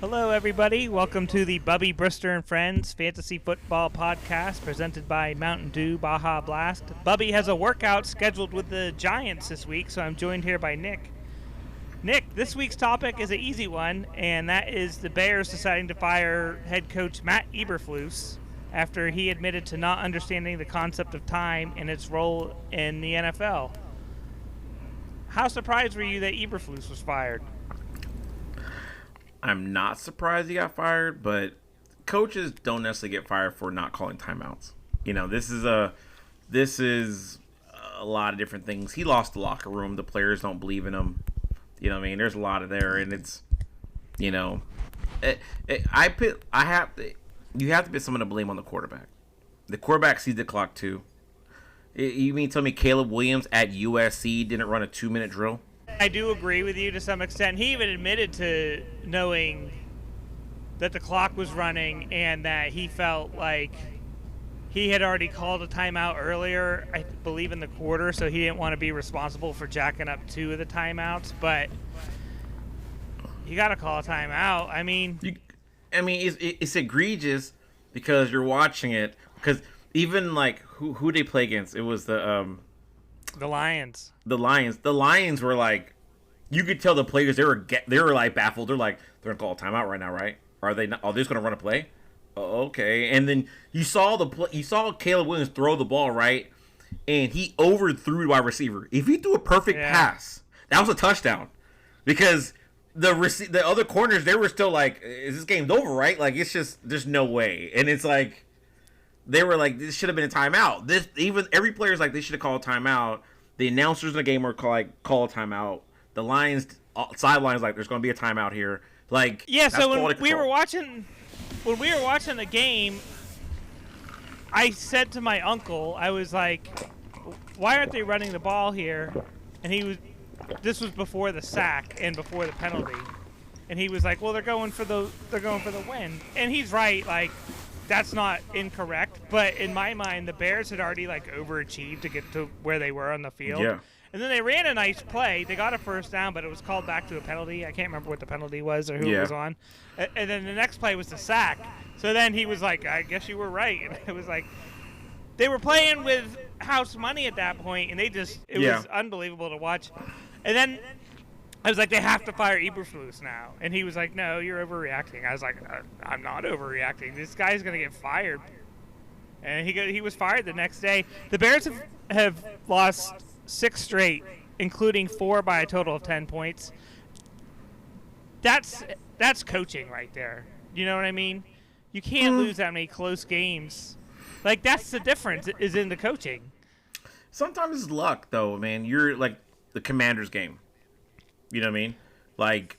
Hello, everybody. Welcome to the Bubby Brister and Friends Fantasy Football Podcast presented by Mountain Dew Baja Blast. Bubby has a workout scheduled with the Giants this week, so I'm joined here by Nick. Nick, this week's topic is an easy one, and that is the Bears deciding to fire head coach Matt Eberflus after he admitted to not understanding the concept of time and its role in the NFL. How surprised were you that Eberflus was fired? I'm not surprised he got fired, but coaches don't necessarily get fired for not calling timeouts. You know, this is a lot of different things. He lost the locker room. The players don't believe in him. You know what I mean? There's a lot of there, and it's, you know, you have to put someone to blame on the quarterback. The quarterback sees the clock too. You mean tell me Caleb Williams at USC didn't run a 2-minute drill? I do agree with you to some extent. He even admitted to knowing that the clock was running and that he felt like he had already called a timeout earlier, I believe in the quarter, so he didn't want to be responsible for jacking up 2 of the timeouts. But you got to call a timeout. I mean, it's egregious because you're watching it. Because even like who they play against, it was the Lions. The Lions were like, you could tell the players they were like baffled. They're like, they're gonna call a timeout right now, right? Are they not? Are they just gonna run a play? Oh, okay. And then you saw Caleb Williams throw the ball, right? And he overthrew the wide receiver. If he threw a perfect pass, that was a touchdown. Because the other corners, they were still like, is this game's over, right? Like, it's just, there's no way. And it's like, they were like, this should have been a timeout. Every player's like, they should have called a timeout. The announcers in the game were call a timeout. The Lions sidelines like, there's going to be a timeout here. Like, yeah. So when we were watching the game, I said to my uncle, I was like, why aren't they running the ball here? And this was before the sack and before the penalty, and he was like, well, they're going for the win, and he's right. Like, that's not incorrect, but in my mind, the Bears had already like overachieved to get to where they were on the field. Yeah. And then they ran a nice play. They got a first down, but it was called back to a penalty. I can't remember what the penalty was or who it was on. And then the next play was the sack. So then he was like, I guess you were right. And it was like, they were playing with house money at that point, and it was unbelievable to watch. And then I was like, they have to fire Eberflus now. And he was like, no, you're overreacting. I was like, I'm not overreacting. This guy's going to get fired. And he was fired the next day. The Bears have lost 6 straight, including 4 by a total of 10 points. That's coaching right there. You know what I mean? You can't lose that many close games. Like, that's the difference is in the coaching. Sometimes it's luck, though, man. You're like the Commanders game. You know what I mean? Like,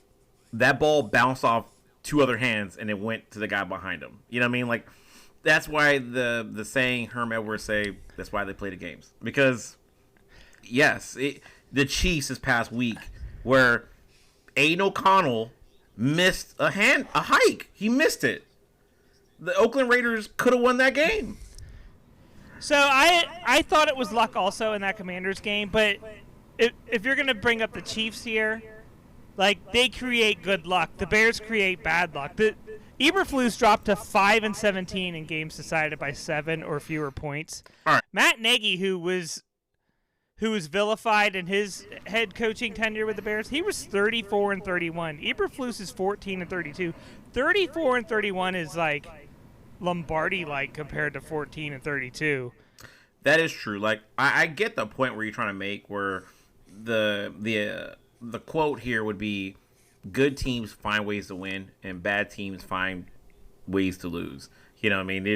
that ball bounced off 2 other hands, and it went to the guy behind him. You know what I mean? Like, that's why the saying Herm Edwards say, that's why they play the games. Because, yes, the Chiefs this past week, where Aiden O'Connell missed a hike. He missed it. The Oakland Raiders could have won that game. So I thought it was luck also in that Commanders game, but if you're going to bring up the Chiefs here, like, they create good luck. The Bears create bad luck. Eberflus dropped to 5-17 in games decided by 7 or fewer points. All right. Matt Nagy, who was vilified in his head coaching tenure with the Bears, he was 34-31. Eberflus is 14-32. 34-31 is like Lombardi-like compared to 14-32. That is true. Like, I get the point where you're trying to make, where the quote here would be, good teams find ways to win and bad teams find ways to lose. You know what I mean?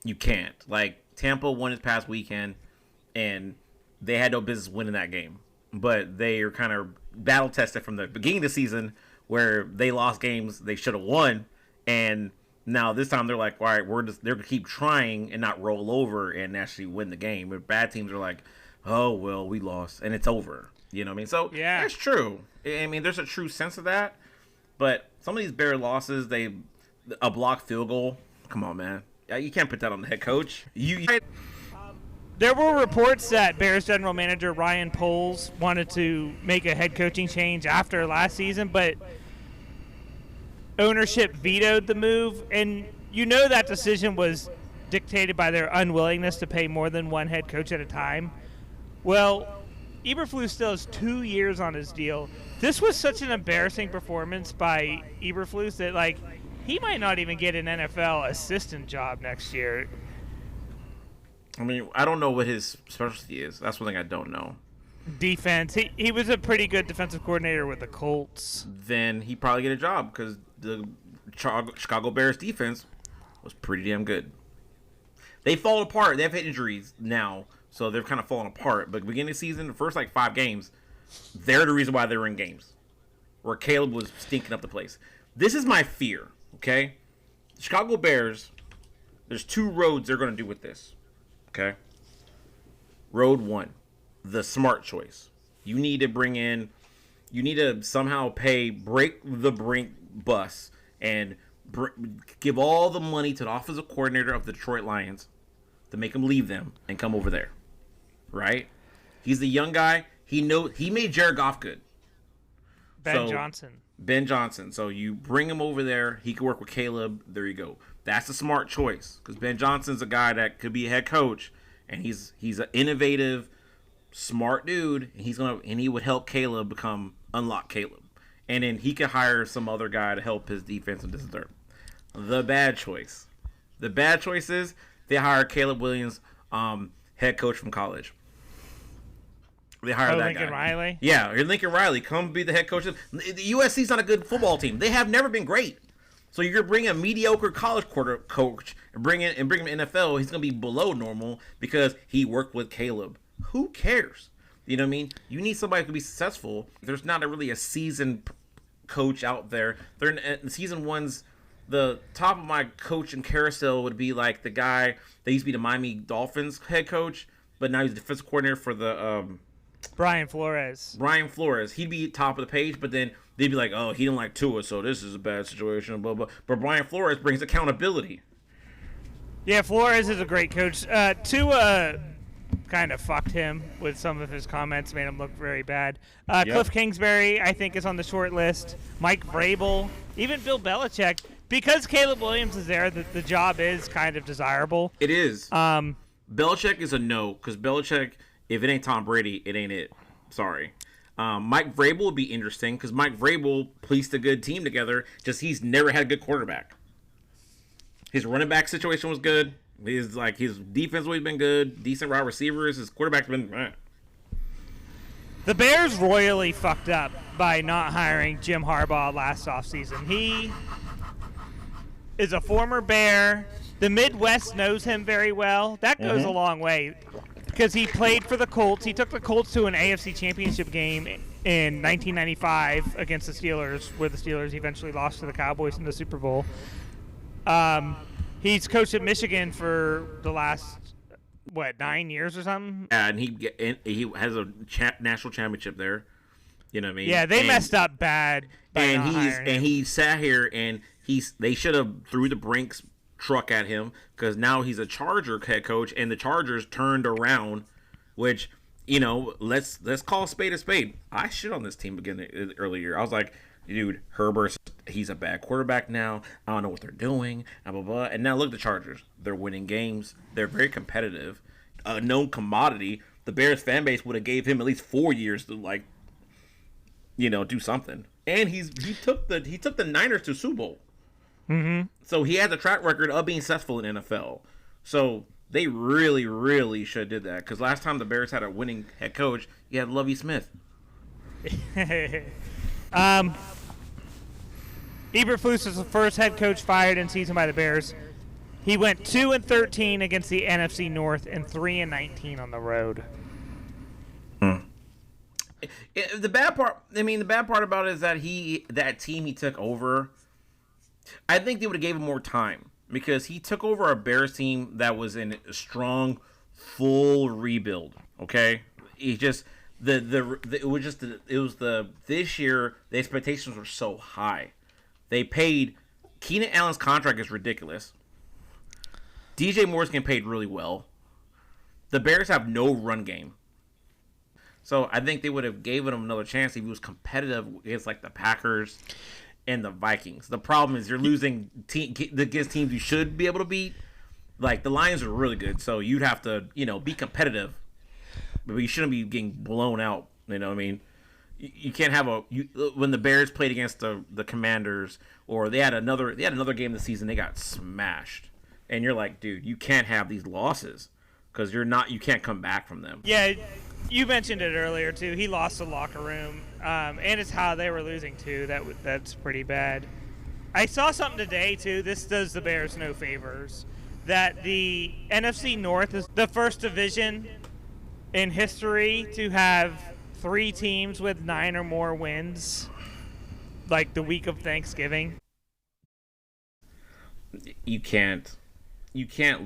You can't. Like, Tampa won this past weekend, and they had no business winning that game. But they are kind of battle tested from the beginning of the season, where they lost games they should have won, and now this time they're like, all right, they're gonna keep trying and not roll over and actually win the game. But bad teams are like, oh well, we lost and it's over. You know what I mean? So yeah, that's true. I mean, there's a true sense of that. But some of these Bear losses, a blocked field goal. Come on, man. You can't put that on the head coach. There were reports that Bears general manager Ryan Poles wanted to make a head coaching change after last season, but ownership vetoed the move, and that decision was dictated by their unwillingness to pay more than one head coach at a time. Well, Eberflus still has 2 years on his deal. This was such an embarrassing performance by Eberflus that, he might not even get an NFL assistant job next year. I mean, I don't know what his specialty is. That's one thing I don't know. Defense. He was a pretty good defensive coordinator with the Colts. Then he probably get a job because the Chicago Bears defense was pretty damn good. They fall apart. They have injuries now, so they're kind of falling apart. But beginning of the season, the first 5 games, they're the reason why they were in games where Caleb was stinking up the place. This is my fear, okay? Chicago Bears, there's 2 roads they're going to do with this, okay? Road 1, the smart choice. You need to somehow break the brink bus and give all the money to the offensive coordinator of the Detroit Lions to make him leave them and come over there, right? He's the young guy. He made Jared Goff good. Ben Johnson. So you bring him over there. He can work with Caleb. There you go. That's a smart choice because Ben Johnson's a guy that could be a head coach, and he's an innovative, smart dude. And he would help Caleb unlock Caleb, and then he could hire some other guy to help his defense and this and that. The bad choice is they hire Caleb Williams, head coach from college. They hired that Lincoln guy. Riley? Yeah, Lincoln Riley. Come be the head coach. The USC's not a good football team. They have never been great. So you're going to bring a mediocre college coach and bring him to NFL. He's going to be below normal because he worked with Caleb. Who cares? You know what I mean? You need somebody who can be successful. There's not really a seasoned coach out there. They're in season 1's. The top of my coach in carousel would be the guy that used to be the Miami Dolphins head coach, but now he's the defensive coordinator for the Brian Flores. He'd be top of the page, but then they'd be like, oh, he didn't like Tua, so this is a bad situation, blah, blah. But Brian Flores brings accountability. Yeah, Flores is a great coach. Tua kind of fucked him with some of his comments, made him look very bad. Cliff Kingsbury, I think, is on the short list. Mike Vrabel, even Bill Belichick. Because Caleb Williams is there, the job is kind of desirable. It is. Belichick is a no, because Belichick, if it ain't Tom Brady, it ain't it. Sorry. Mike Vrabel would be interesting, because Mike Vrabel pieced a good team together, just he's never had a good quarterback. His running back situation was good. His defense always been good. Decent wide receivers. His quarterback's been... The Bears royally fucked up by not hiring Jim Harbaugh last offseason. He is a former Bear. The Midwest knows him very well. That goes a long way because he played for the Colts. He took the Colts to an AFC Championship game in 1995 against the Steelers, where the Steelers eventually lost to the Cowboys in the Super Bowl. He's coached at Michigan for the last, 9 years or something? Yeah, and he has a national championship there. You know what I mean? Yeah, they messed up bad. He sat here and they should have threw the Brinks truck at him because now he's a Charger head coach and the Chargers turned around, which let's call a spade a spade. I shit on this team earlier. I was like, dude, Herbert, he's a bad quarterback now. I don't know what they're doing. Blah blah blah. And now look at the Chargers. They're winning games. They're very competitive. A known commodity. The Bears fan base would have gave him at least 4 years to do something. And he took the Niners to Super Bowl. Mm-hmm. So he has a track record of being successful in NFL. So they really, really should have did that. Because last time the Bears had a winning head coach, you had Lovie Smith. Eberflus was the first head coach fired in season by the Bears. He went 2-13 against the NFC North and 3-19 on the road. The bad part about it is that team he took over, I think they would have gave him more time because he took over a Bears team that was in a strong, full rebuild. Okay, this year the expectations were so high. They paid Keenan Allen's contract is ridiculous. DJ Moore's getting paid really well. The Bears have no run game. So I think they would have given him another chance if he was competitive against the Packers. and the Vikings. The problem is you're losing against teams you should be able to beat. Like, the Lions are really good, so you'd have to, be competitive. But you shouldn't be getting blown out. You know what I mean? You can't have when the Bears played against the Commanders, or they had another game this season, they got smashed. And you're like, dude, you can't have these losses because you can't come back from them. Yeah, you mentioned it earlier too. He lost the locker room, and it's how they were losing too. That's pretty bad. I saw something today too. This does the Bears no favors. That the NFC North is the first division in history to have 3 teams with 9 or more wins, like the week of Thanksgiving. You can't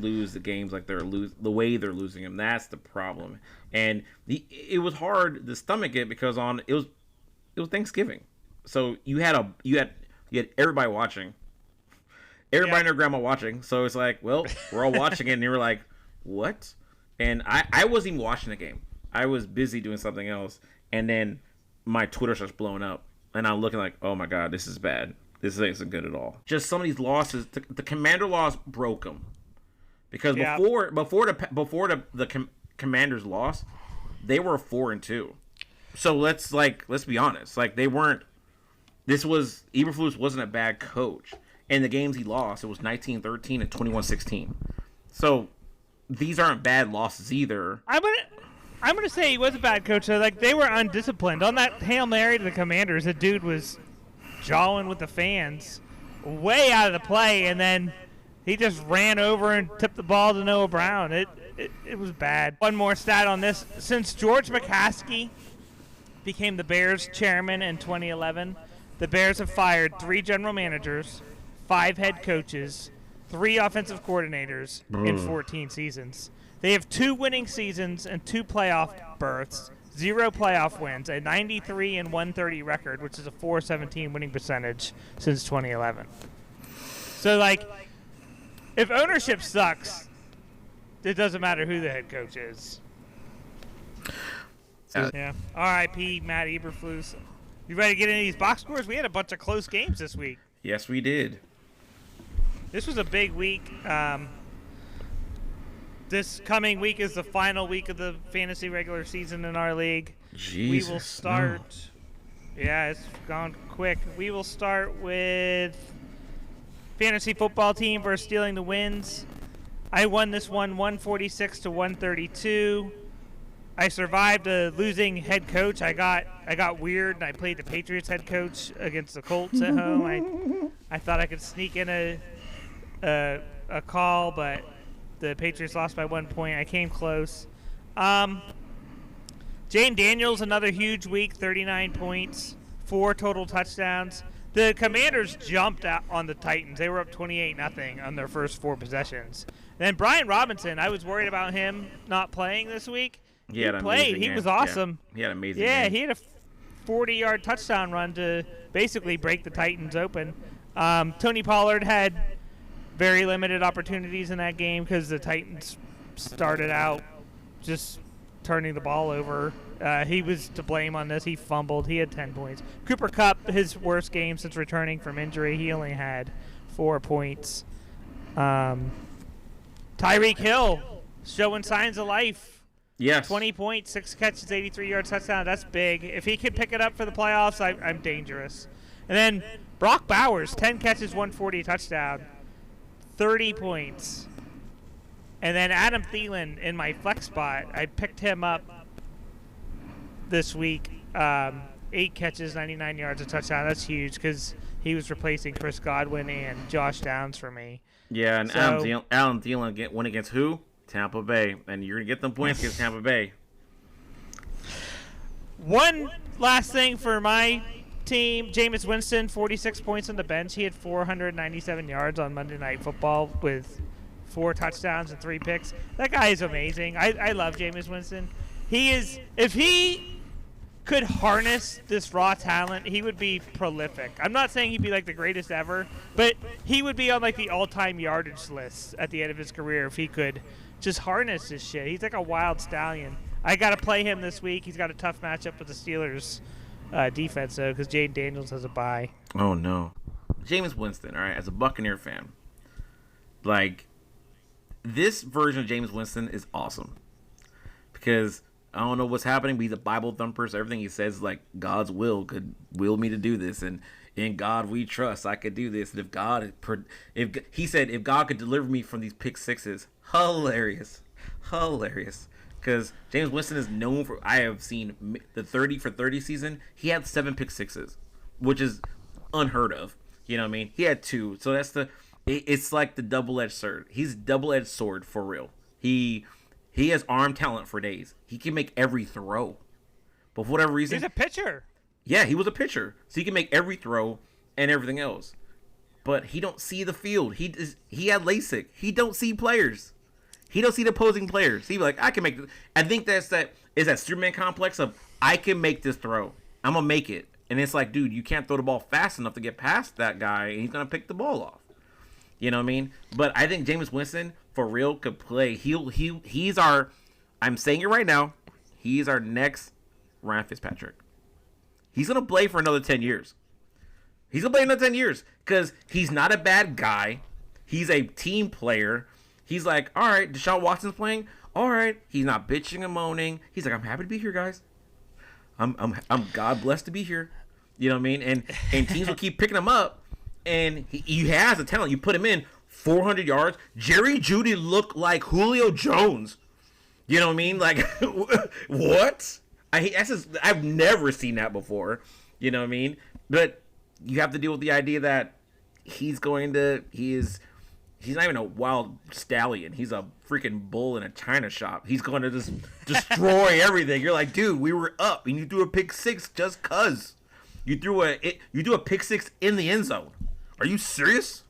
lose the games like the way they're losing them. That's the problem. And it was hard to stomach it because it was Thanksgiving, so you had everybody watching, everybody and their grandma watching. So it's like, well, we're all watching it, and they were like, what? And I wasn't even watching the game. I was busy doing something else, and then my Twitter starts blowing up, and I'm looking like, oh my god, this is bad. This isn't good at all. Just some of these losses, the Commander loss broke them, because before the Commanders loss, they were 4-2. So let's be honest. Like, they weren't. Eberflus wasn't a bad coach, and the games he lost, it was 19-13 and 21-16. So these aren't bad losses either. I'm gonna say he was a bad coach. So, like, they were undisciplined on that Hail Mary to the Commanders. The dude was jawing with the fans way out of the play, and then he just ran over and tipped the ball to Noah Brown. It was bad. One more stat on this. Since George McCaskey became the Bears chairman in 2011, the Bears have fired 3 general managers, 5 head coaches, 3 offensive coordinators in 14 seasons. They have 2 winning seasons and 2 playoff berths, 0 playoff wins, a 93-130 record, which is a .417 winning percentage since 2011. So, like, if ownership sucks, it doesn't matter who the head coach is. Yeah. R.I.P. Matt Eberflus. You ready to get into these box scores? We had a bunch of close games this week. Yes, we did. This was a big week. This coming week is the final week of the fantasy regular season in our league. Jesus, we will start. No. Yeah, it's gone quick. We will start with fantasy football team versus stealing the wins. I won this one 146-132. I survived a losing head coach. I got weird and I played the Patriots head coach against the Colts at home. I thought I could sneak in a call, but the Patriots lost by 1 point. I came close. Jane Daniels, another huge week, 39 points, 4 total touchdowns. The Commanders jumped out on the Titans. They were up 28-0 on their first 4 possessions. Then Brian Robinson, I was worried about him not playing this week. He played. He was awesome. Yeah. He had an amazing game. He had a 40-yard touchdown run to basically break the Titans open. Tony Pollard had very limited opportunities in that game because the Titans started out just turning the ball over. He was to blame on this. He fumbled. He had 10 points. Cooper Kupp, his worst game since returning from injury. He only had 4 points. Tyreek Hill showing signs of life. Yes. 20 points, 6 catches, 83-yard touchdown. That's big. If he can pick it up for the playoffs, I'm dangerous. And then Brock Bowers, 10 catches, 140 touchdown, 30 points. And then Adam Thielen in my flex spot, I picked him up this week. 8 catches, 99 yards, a touchdown. That's huge because he was replacing Chris Godwin and Josh Downs for me. Yeah, and so, Adam Thielen went against who? Tampa Bay. And you're going to get them points against Tampa Bay. One last thing for my team. Jameis Winston, 46 points on the bench. He had 497 yards on Monday Night Football with 4 touchdowns and 3 picks. That guy is amazing. I love Jameis Winston. He is, if he could harness this raw talent, he would be prolific. I'm not saying he'd be like the greatest ever, but he would be on like the all-time yardage list at the end of his career if he could just harness this shit. He's like a wild stallion. I got to play him this week. He's got a tough matchup with the Steelers defense, though, because Jaden Daniels has a bye. Oh, no. Jameis Winston, all right, as a Buccaneer fan, like, this version of Jameis Winston is awesome. Because I don't know what's happening, but he's a Bible thumper, so everything he says is like, God's will could will me to do this, and in God we trust, I could do this. And if God could deliver me from these pick sixes, hilarious. Because Jameis Winston is known for, I have seen the 30 for 30 season, he had 7 pick sixes, which is unheard of. You know what I mean? He had 2. So it's like the double-edged sword. He's double-edged sword for real. He has arm talent for days. He can make every throw. But for whatever reason, he's a pitcher. Yeah, he was a pitcher. So he can make every throw and everything else. But he don't see the field. He had LASIK. He don't see players. He don't see the opposing players. He be like, I can make this. I think that Superman complex of, I can make this throw. I'm going to make it. And it's like, dude, you can't throw the ball fast enough to get past that guy, and he's going to pick the ball off. You know what I mean? But I think Jameis Winston, for real, could play. He's our, I'm saying it right now, he's our next Ryan Fitzpatrick. He's going to play for another 10 years. He's going to play another 10 years because he's not a bad guy. He's a team player. He's like, all right, Deshaun Watson's playing. All right. He's not bitching and moaning. He's like, I'm happy to be here, guys. I'm God blessed to be here. You know what I mean? And teams will keep picking him up. And he has the talent. You put him in 400 yards. Jerry Jeudy looked like Julio Jones. You know what I mean? Like, what? I've never seen that before. You know what I mean? But you have to deal with the idea that he's not even a wild stallion. He's a freaking bull in a china shop. He's going to just destroy everything. You're like, dude, we were up, and you threw a pick six just cause. You threw a pick six in the end zone. Are you serious?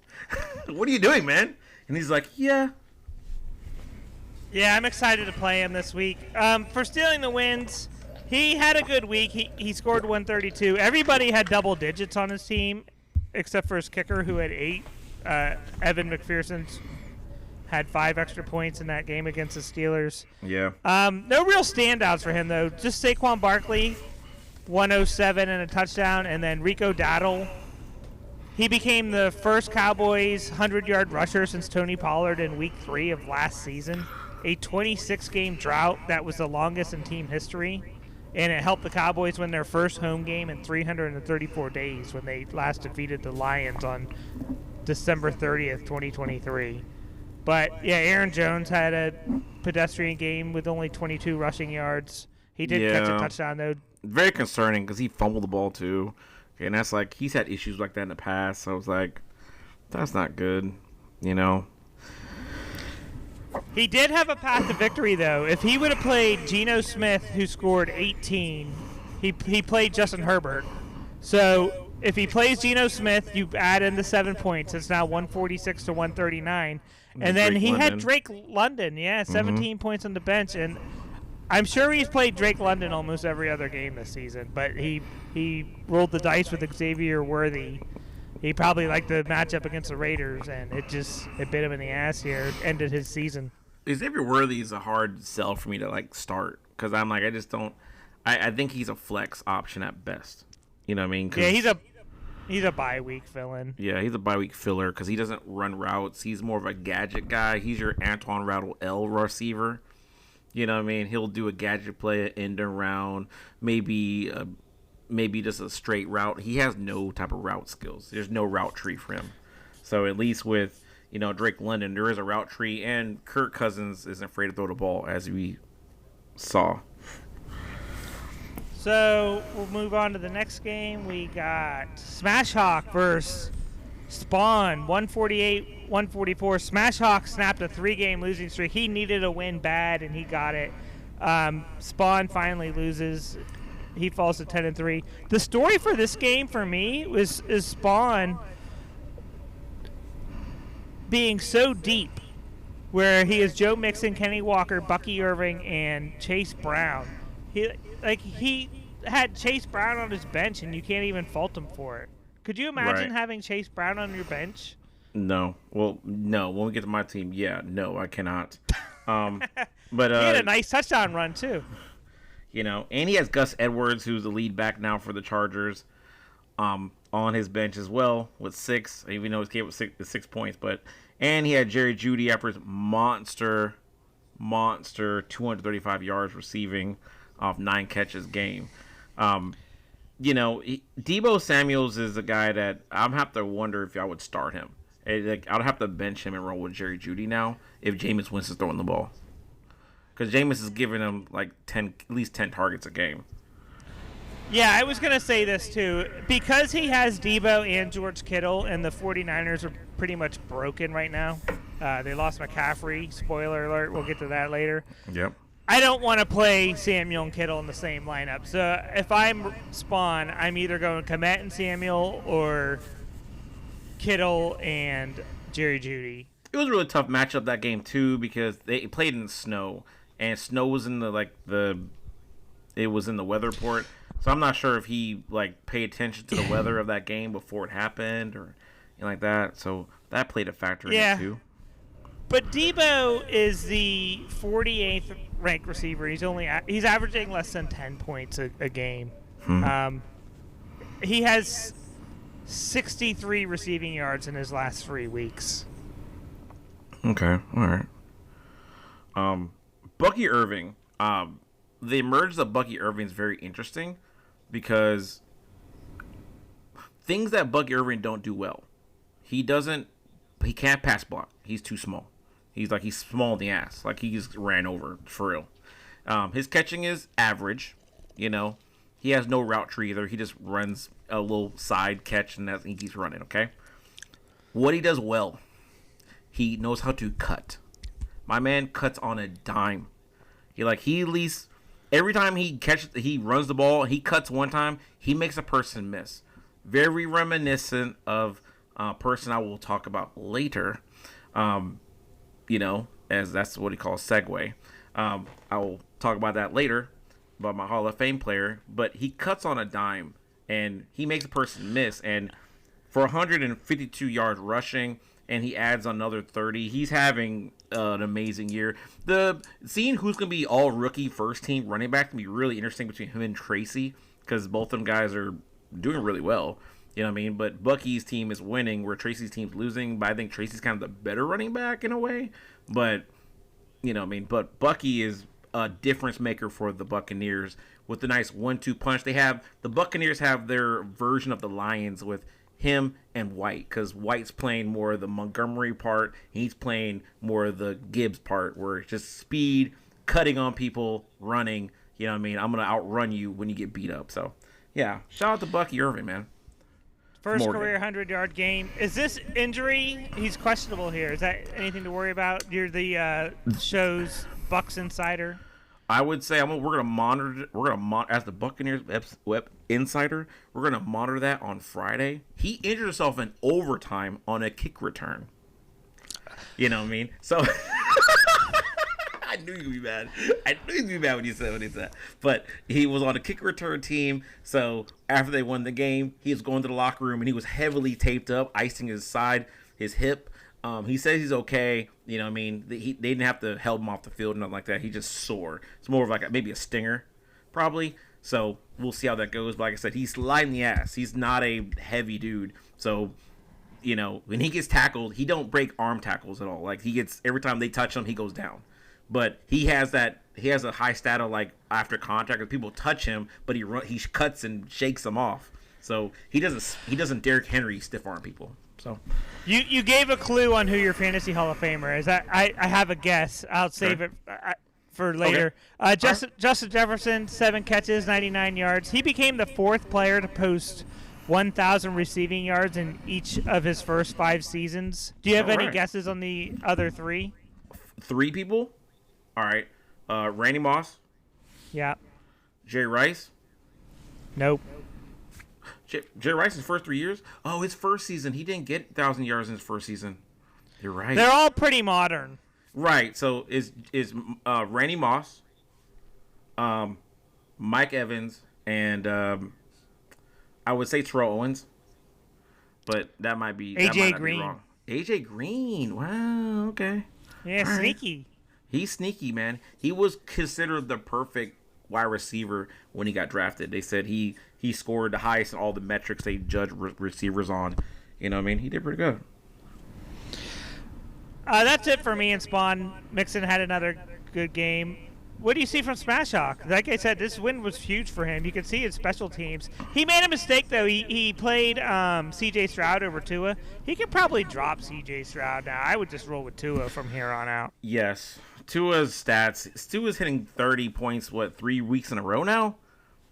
What are you doing, man? And he's like, yeah. Yeah, I'm excited to play him this week. For stealing the wins, he had a good week. He scored 132. Everybody had double digits on his team, except for his kicker, who had 8. Evan McPherson had 5 extra points in that game against the Steelers. Yeah. No real standouts for him, though. Just Saquon Barkley, 107 and a touchdown, and then Rico Dowdle. He became the first Cowboys 100-yard rusher since Tony Pollard in Week 3 of last season. A 26-game drought that was the longest in team history, and it helped the Cowboys win their first home game in 334 days when they last defeated the Lions on December 30th, 2023. But, yeah, Aaron Jones had a pedestrian game with only 22 rushing yards. He did catch a touchdown, though. Very concerning because he fumbled the ball, too. And that's like, he's had issues like that in the past. So I was like, that's not good, you know? He did have a path to victory, though. If he would have played Geno Smith, who scored 18, he played Justin Herbert. So if he plays Geno Smith, you add in the 7 points. It's now 146 to 139. And then he had Drake London, 17 points on the bench. And I'm sure he's played Drake London almost every other game this season, but he rolled the dice with Xavier Worthy. He probably liked the matchup against the Raiders, and it bit him in the ass here. It ended his season. Xavier Worthy is a hard sell for me to like start because I'm like, I just don't. I think he's a flex option at best. You know what I mean? Yeah, he's a bye week fill-in. Yeah, he's a bye week filler because he doesn't run routes. He's more of a gadget guy. He's your Antoine Rattle L receiver. You know what I mean? He'll do a gadget play, an end around, maybe just a straight route. He has no type of route skills. There's no route tree for him. So at least with, Drake London, there is a route tree, and Kirk Cousins isn't afraid to throw the ball, as we saw. So we'll move on to the next game. We got Smashhawk versus Spawn, 148-144. Smashhawk snapped a 3-game losing streak. He needed a win bad, and he got it. Spawn finally loses. He falls to 10-3. The story for this game for me is Spawn being so deep, where he is Joe Mixon, Kenny Walker, Bucky Irving, and Chase Brown. He had Chase Brown on his bench, and you can't even fault him for it. Could you imagine having Chase Brown on your bench? No. Well, no. When we get to my team, no, I cannot. But he had a nice touchdown run too. And he has Gus Edwards, who's the lead back now for the Chargers, on his bench as well with 6, even though he came with 6 points. And he had Jerry Jeudy after his monster 235 yards receiving off 9 catches game. Deebo Samuels is a guy that I'm have to wonder if I would start him. I'd have to bench him and roll with Jerry Jeudy now if Jameis Winston's throwing the ball. Because Jameis is giving him like at least 10 targets a game. Yeah, I was going to say this too. Because he has Debo and George Kittle, and the 49ers are pretty much broken right now. They lost McCaffrey. Spoiler alert. We'll get to that later. Yep. I don't want to play Samuel and Kittle in the same lineup. So if I'm Spawn, I'm either going Kmet and Samuel or Kittle and Jerry Jeudy. It was a really tough matchup that game too because they played in the snow, and snow was in it was in the weather port. So I'm not sure if he paid attention to the weather of that game before it happened or anything like that. So that played a factor in it too. But Debo is the 48th ranked receiver. He's averaging less than 10 points a game. He has 63 receiving yards in his last 3 weeks. Okay, all right. Bucky Irving. The emergence of Bucky Irving is very interesting because things that Bucky Irving don't do well. He can't pass block. He's too small. He's small in the ass. He just ran over for real. His catching is average. He has no route tree either. He just runs a little side catch and he keeps running. Okay. What he does well, he knows how to cut. My man cuts on a dime. He at least every time he runs the ball, he cuts one time. He makes a person miss. Very reminiscent of a person I will talk about later. As that's what he calls segue. I will talk about that later, about my Hall of Fame player. But he cuts on a dime, and he makes a person miss. And for 152 yards rushing, and he adds another 30, he's having an amazing year. Seeing who's going to be all rookie first team running back can be really interesting between him and Tracy, because both of them guys are doing really well. You know what I mean? But Bucky's team is winning where Tracy's team's losing. But I think Tracy's kind of the better running back in a way. But, you know what I mean? But Bucky is a difference maker for the Buccaneers with the nice 1-2 punch. The Buccaneers have their version of the Lions with him and White, because White's playing more of the Montgomery part. He's playing more of the Gibbs part, where it's just speed, cutting on people, running. You know what I mean? I'm going to outrun you when you get beat up. So, yeah. Shout out to Bucky Irving, man. First career 100-yard game. Is this injury? He's questionable here. Is that anything to worry about? You're the show's Bucs insider. I would say we're gonna monitor. As the Buccaneers web insider. We're gonna monitor that on Friday. He injured himself in overtime on a kick return. You know what I mean? So I knew you'd be mad. When you said that. But he was on a kick return team. So after they won the game, he was going to the locker room and he was heavily taped up, icing his side, his hip. He says he's okay. You know what I mean? They didn't have to help him off the field or nothing like that. He just sore. It's more of maybe a stinger, probably. So we'll see how that goes. But like I said, he's light in the ass. He's not a heavy dude. So, when he gets tackled, he don't break arm tackles at all. Every time they touch him, he goes down. But he has a high stat of after contact, if people touch him, but he cuts and shakes them off. So he doesn't Derrick Henry stiff arm people. So you gave a clue on who your fantasy Hall of Famer is. I have a guess. I'll save it for later. Okay. Justin Jefferson, 7 catches, 99 yards. He became the 4th player to post 1,000 receiving yards in each of his first 5 seasons. Do you have any guesses on the other 3? 3 people? All right. Randy Moss. Yeah. Jerry Rice. Nope. Jerry Rice's first 3 years? Oh, his first season. He didn't get 1,000 yards in his first season. You're right. They're all pretty modern. Right. So is Randy Moss, Mike Evans, and I would say Terrell Owens, but that might be AJ Green. Wrong. AJ Green. Wow. Okay. Yeah, all sneaky. Right. He's sneaky, man. He was considered the perfect wide receiver when he got drafted. They said he scored the highest in all the metrics they judge receivers on. You know what I mean? He did pretty good. That's it for me and Spawn. Mixon had another good game. What do you see from Smashhawk? Like I said, this win was huge for him. You could see his special teams. He made a mistake, though. He played C.J. Stroud over Tua. He could probably drop C.J. Stroud now. I would just roll with Tua from here on out. Yes. Tua's stats. Tua's hitting 30 points, 3 weeks in a row now?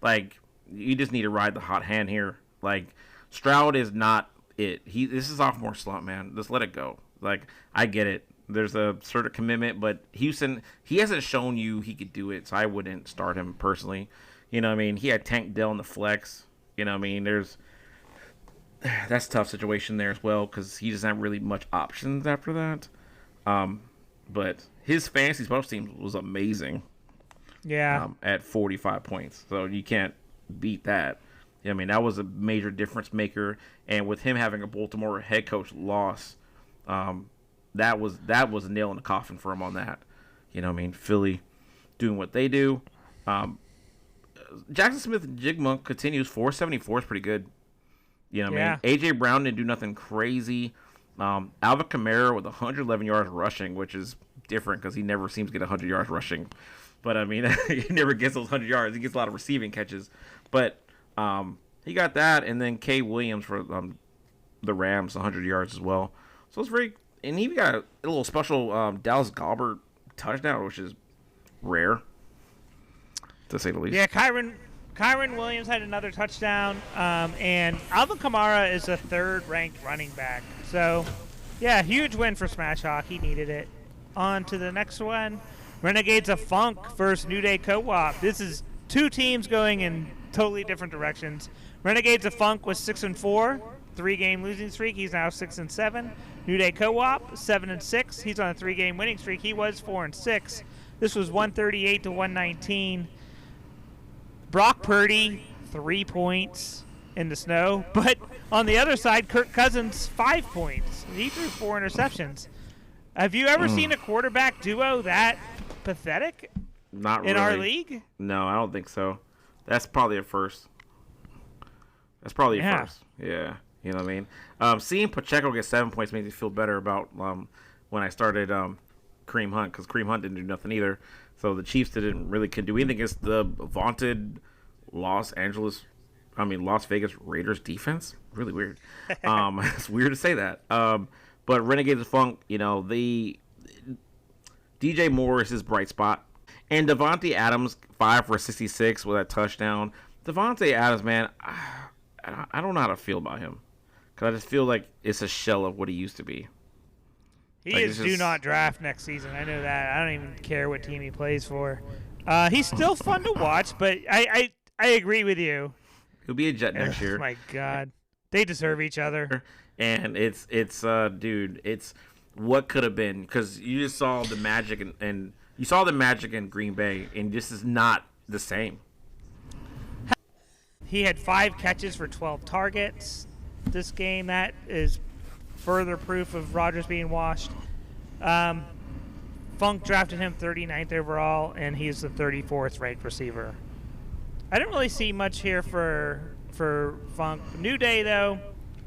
Like, you just need to ride the hot hand here. Like, Stroud is not it. This is sophomore slump, man. Just let it go. Like, I get it. There's a sort of commitment, but Houston, he hasn't shown you he could do it, so I wouldn't start him personally. You know what I mean? He had Tank Dell in the flex. You know what I mean? That's a tough situation there as well because he doesn't have really much options after that. But his fantasy special teams was amazing. Yeah. At 45 points. So you can't beat that. You know what I mean? That was a major difference maker. And with him having a Baltimore head coach loss, that was a nail in the coffin for him on that. You know what I mean? Philly doing what they do. Jackson Smith-Njigba continues. 474 is pretty good. You know what I mean? A.J. Brown didn't do nothing crazy. Alvin Kamara with 111 yards rushing, which is different because he never seems to get 100 yards rushing. But, I mean, he never gets those 100 yards. He gets a lot of receiving catches. But he got that. And then Kay Williams for the Rams, 100 yards as well. So it's very... And he even got a little special Dallas Goedert touchdown, which is rare, to say the least. Yeah, Kyron Williams had another touchdown, and Alvin Kamara is a third-ranked running back. So, yeah, huge win for Smashhawk. He needed it. On to the next one. Renegades of Funk versus New Day Co-op. This is two teams going in totally different directions. Renegades of Funk was 6-4, 3-game losing streak. He's now 6-7. New Day Co-op 7-6. He's on a 3-game winning streak. He was 4-6. This was 138 to 119. Brock Purdy 3 points in the snow, but on the other side, Kirk Cousins 5 points. He threw 4 interceptions. Have you ever seen a quarterback duo that pathetic? Not really. In our league? No, I don't think so. That's probably a first. That's probably a first. Yeah. You know what I mean? Seeing Pacheco get 7 points makes me feel better about when I started Kareem Hunt, because Kareem Hunt didn't do nothing either. So the Chiefs didn't really do anything against the vaunted Las Vegas Raiders defense. Really weird. It's weird to say that. But Renegades of Funk, you know, the DJ Moore is his bright spot. And Devontae Adams, 5 for 66 with a touchdown. Devontae Adams, man, I don't know how to feel about him. Because I just feel like it's a shell of what he used to be. He is do not draft next season. I know that. I don't even care what team he plays for. He's still fun to watch, but I agree with you. He'll be a Jet next year. Oh, my God. They deserve each other. And it's dude, it's what could have been. Because you just saw the magic and you saw the magic in Green Bay, and this is not the same. He had 5 catches for 12 targets this game. That is further proof of Rodgers being washed. Funk drafted him 39th overall, and he's the 34th ranked receiver. I didn't really see much here for Funk. New Day, though,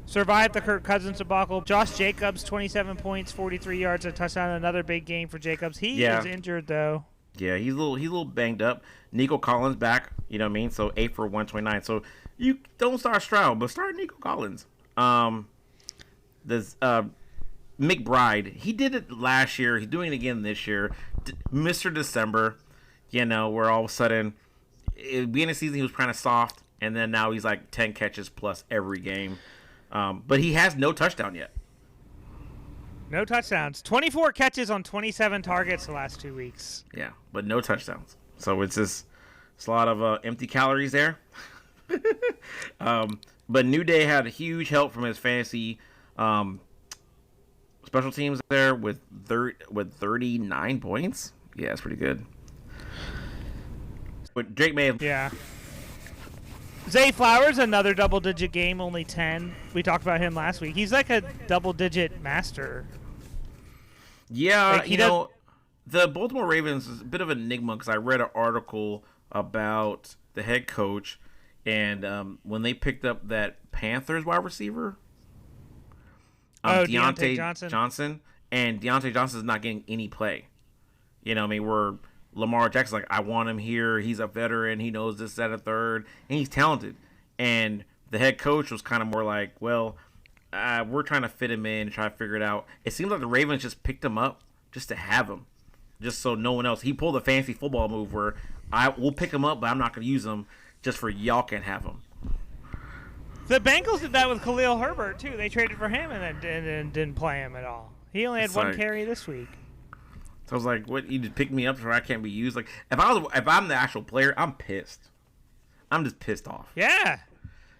survived the Kirk Cousins debacle. Josh Jacobs, 27 points, 43 yards, a touchdown. Another big game for Jacobs. He is injured, though. Yeah, he's a little banged up. Nico Collins back, you know what I mean? So 8 for 129. So you don't start Stroud, but start Nico Collins. There's McBride. He did it last year. He's doing it again this year. Mr. December, you know, where all of a sudden, at the beginning of the season, he was kind of soft, and then now he's like 10 catches plus every game. But he has no touchdown yet. No touchdowns. 24 catches on 27 targets the last 2 weeks. Yeah, but no touchdowns. So it's a lot of empty calories there. But New Day had a huge help from his fantasy special teams there with 39 points. Yeah, it's pretty good. But Drake May. Yeah. Zay Flowers, another double-digit game, only 10. We talked about him last week. He's like a double-digit master. Yeah, like the Baltimore Ravens is a bit of an enigma because I read an article about the head coach and when they picked up that Panthers wide receiver, Deontay Johnson, and Deontay Johnson's not getting any play. You know what I mean? Where Lamar Jackson's like, I want him here. He's a veteran. He knows this, that, and third, and he's talented. And the head coach was kind of more like, well, we're trying to fit him in and try to figure it out. It seems like the Ravens just picked him up just to have him, just so no one else. He pulled a fancy football move where we'll pick him up, but I'm not going to use him just for y'all can't have him. The Bengals did that with Khalil Herbert too. They traded for him and then didn't play him at all. He only had one carry this week. So I was like, "What? You just pick me up so I can't be used?" Like, if I'm the actual player, I'm pissed. I'm just pissed off. Yeah.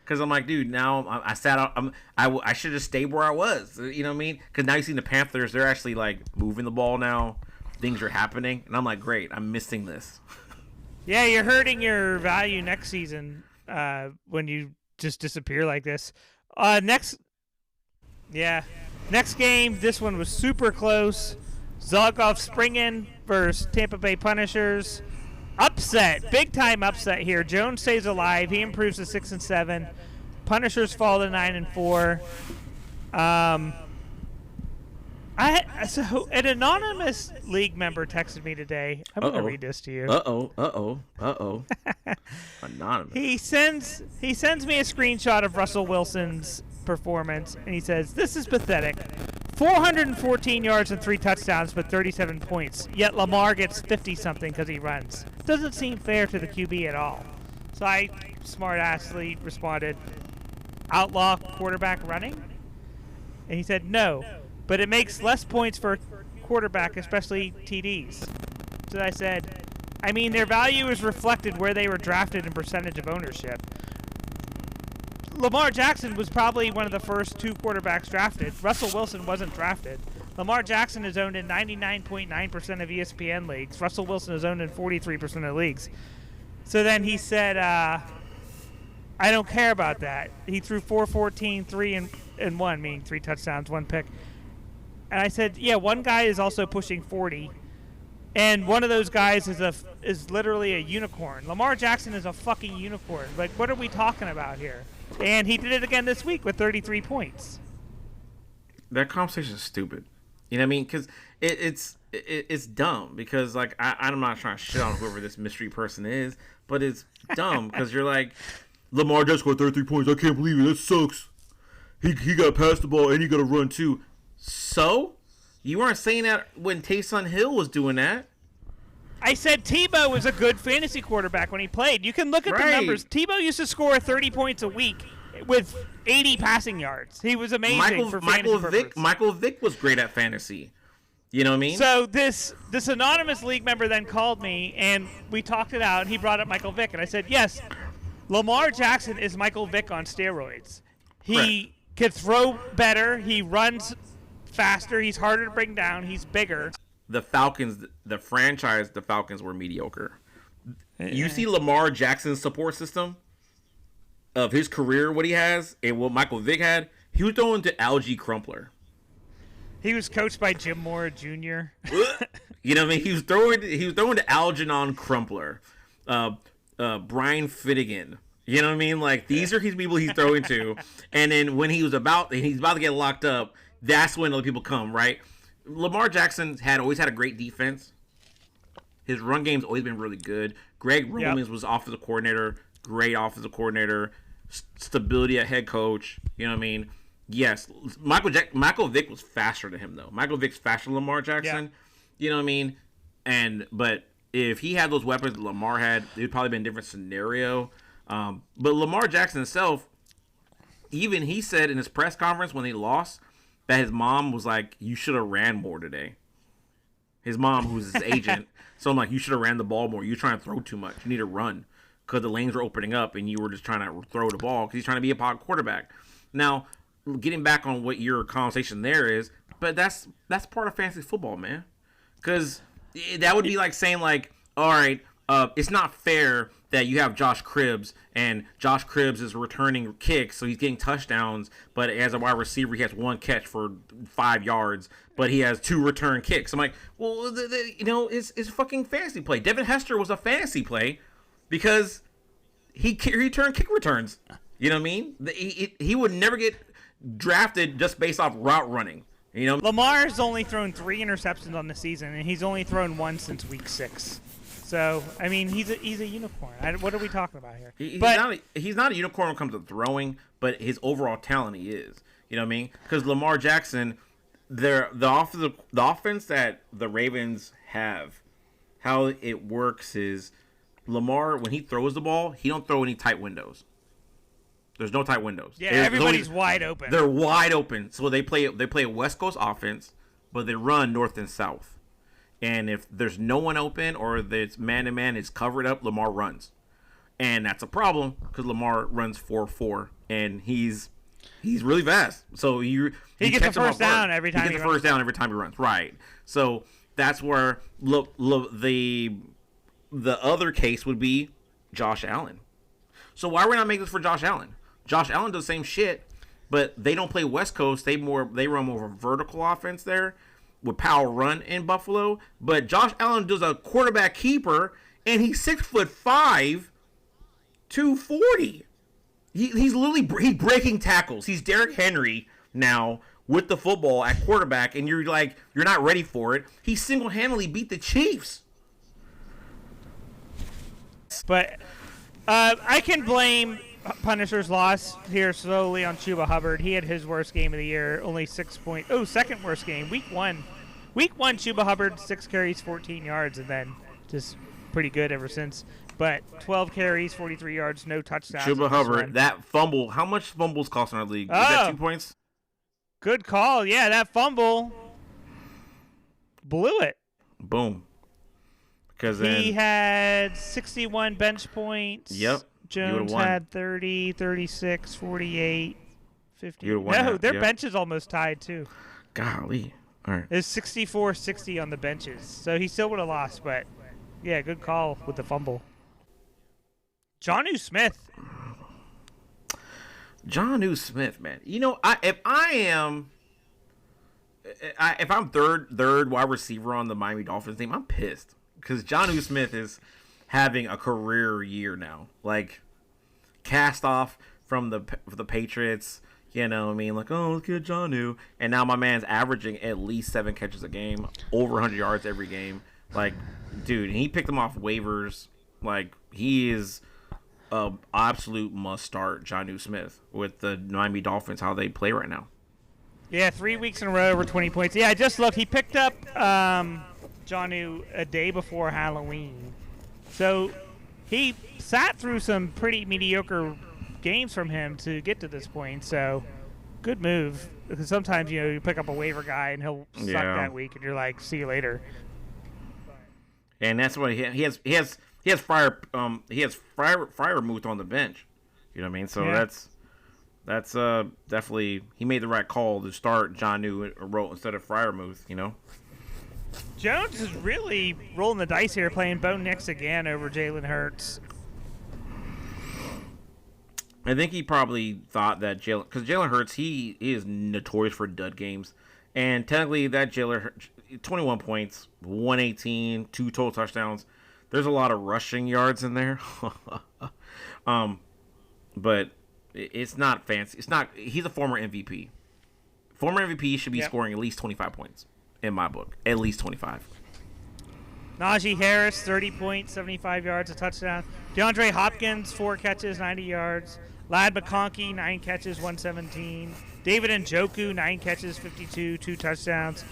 Because I'm like, dude, now I sat out. I should have stayed where I was. You know what I mean? Because now you see the Panthers, they're actually like moving the ball now. Things are happening, and I'm like, great. I'm missing this. Yeah, you're hurting your value next season when you just disappear like this. Next game, this one was super close. Zolkov Springen versus Tampa Bay Punishers. Upset, big time upset here. Jones stays alive. He improves to 6-7. Punishers fall to 9-4. So an anonymous league member texted me today. I'm going to read this to you. Anonymous. He sends me a screenshot of Russell Wilson's performance, and he says, "This is pathetic. 414 yards and 3 touchdowns, but 37 points. Yet Lamar gets 50-something because he runs. Doesn't seem fair to the QB at all." So I smart-assly responded, "Outlaw quarterback running?" And he said, "No, but it makes less points for a quarterback, especially TDs." So I said, I mean, their value is reflected where they were drafted in percentage of ownership. Lamar Jackson was probably one of the first 2 quarterbacks drafted. Russell Wilson wasn't drafted. Lamar Jackson is owned in 99.9% of ESPN leagues. Russell Wilson is owned in 43% of leagues. So then he said, I don't care about that. He threw 414, 3 and 1, meaning 3 touchdowns, 1 pick. And I said, yeah, one guy is also pushing 40. And one of those guys is literally a unicorn. Lamar Jackson is a fucking unicorn. Like, what are we talking about here? And he did it again this week with 33 points. That conversation is stupid. You know what I mean? Because it's dumb. Because, like, I'm not trying to shit on whoever this mystery person is, but it's dumb because you're like, Lamar just scored 33 points. I can't believe it. That sucks. He got to pass the ball and he got to run too. So? You weren't saying that when Taysom Hill was doing that. I said Tebow was a good fantasy quarterback when he played. You can look at the numbers. Tebow used to score 30 points a week with 80 passing yards. He was amazing for fantasy purposes. Michael Vick was great at fantasy. You know what I mean? So this anonymous league member then called me, and we talked it out, and he brought up Michael Vick. And I said, yes, Lamar Jackson is Michael Vick on steroids. He can throw better. He runs faster. He's harder to bring down. He's bigger. The Falcons, the Falcons were mediocre. You see Lamar Jackson's support system of his career, what he has, and what Michael Vick had. He was throwing to Algie Crumpler. He was coached by Jim Mora Jr. You know what I mean? He was throwing to Algernon Crumpler, Brian Finnegan. You know what I mean? Like, these are his people he's throwing to. And then when he's about to get locked up, that's when other people come, right? Lamar Jackson always had a great defense. His run game's always been really good. Greg Romans was offensive coordinator, great offensive coordinator, stability at head coach. You know what I mean? Yes, Michael Vick was faster than him though. Michael Vick's faster than Lamar Jackson. Yeah. You know what I mean? But if he had those weapons that Lamar had, it would probably be a different scenario. But Lamar Jackson himself, even he said in his press conference when he lost that his mom was like, "You should have ran more today." His mom, who's his agent, so I'm like, "You should have ran the ball more. You're trying to throw too much. You need to run because the lanes were opening up and you were just trying to throw the ball because he's trying to be a pocket quarterback." Now, getting back on what your conversation there is, but that's part of fantasy football, man. Because that would be like saying, like, all right, it's not fair that you have Josh Cribbs, and Josh Cribbs is returning kicks, so he's getting touchdowns, but as a wide receiver, he has 1 catch for 5 yards, but he has 2 return kicks. I'm like, well, it's fucking fantasy play. Devin Hester was a fantasy play. because he returned kick returns. You know what I mean? He would never get drafted just based off route running. You know, Lamar's only thrown 3 interceptions on the season, and he's only thrown 1 since week 6. So, I mean, he's a unicorn. What are we talking about here? He's not a unicorn when it comes to throwing, but his overall talent he is. You know what I mean? Because Lamar Jackson, the offense that the Ravens have, how it works is Lamar, when he throws the ball, he don't throw any tight windows. There's no tight windows. Yeah, everybody's wide open. They're wide open. So they play a West Coast offense, but they run north and south. And if there's no one open or it's man-to-man, it's covered up, Lamar runs. And that's a problem because Lamar runs 4.4, and he's really fast. So he gets the first down every time he gets the first down every time he runs. Right. So that's where the other case would be Josh Allen. So why are we not making this for Josh Allen? Josh Allen does the same shit, but they don't play West Coast. They run more of a vertical offense there with power run in Buffalo. But Josh Allen does a quarterback keeper, and he's 6'5", 240. He's literally breaking tackles. He's Derrick Henry now with the football at quarterback, and you're not ready for it. He single-handedly beat the Chiefs. But I can blame Punisher's loss here slowly on Chuba Hubbard. He had his worst game of the year, only 6 points. Oh, second worst game, week one. Week 1, Chuba Hubbard, 6 carries, 14 yards, and then just pretty good ever since. But 12 carries, 43 yards, no touchdowns. Chuba Hubbard, that fumble. How much fumbles cost in our league? Is that 2 points? Good call. Yeah, that fumble blew it. Boom. Because he had 61 bench points. Yep. Jones had 30, 36, 48, 50. No, their bench is almost tied, too. Golly. All right. It's 64-60 on the benches. So he still would have lost, but, yeah, good call with the fumble. Jonnu Smith, man. You know, if I'm third wide receiver on the Miami Dolphins team, I'm pissed because Jonnu Smith is having a career year now. Like, cast off from the Patriots. You know what I mean? Like, oh, look at Jonnu. And now my man's averaging at least 7 catches a game, over 100 yards every game. Like, dude, he picked him off waivers. Like, he is an absolute must-start, Jonnu Smith, with the Miami Dolphins, how they play right now. Yeah, 3 weeks in a row over 20 points. Yeah, I just looked. He picked up Jonnu a day before Halloween. So he sat through some pretty mediocre games from him to get to this point. So good move. Because sometimes, you pick up a waiver guy and he'll suck that week, and you're like, see you later. And that's what he has Fryer Freiermuth on the bench. You know what I mean? So that's definitely, he made the right call to start Jonnu instead of Freiermuth, you know. Jones is really rolling the dice here, playing Bo Nix again over Jalen Hurts. I think he probably thought that because Jalen Hurts, he is notorious for dud games, and technically that Jalen Hurts, 21 points, 118, 2 total touchdowns. There's a lot of rushing yards in there, but it's not fancy. It's not. He's a former MVP. Former MVP should be scoring at least 25 points in my book. At least 25. Najee Harris, 30 points, 75 yards, a touchdown. DeAndre Hopkins, 4 catches, 90 yards. Lad McConkey, 9 catches, 117. David Njoku, 9 catches, 52, 2 touchdowns.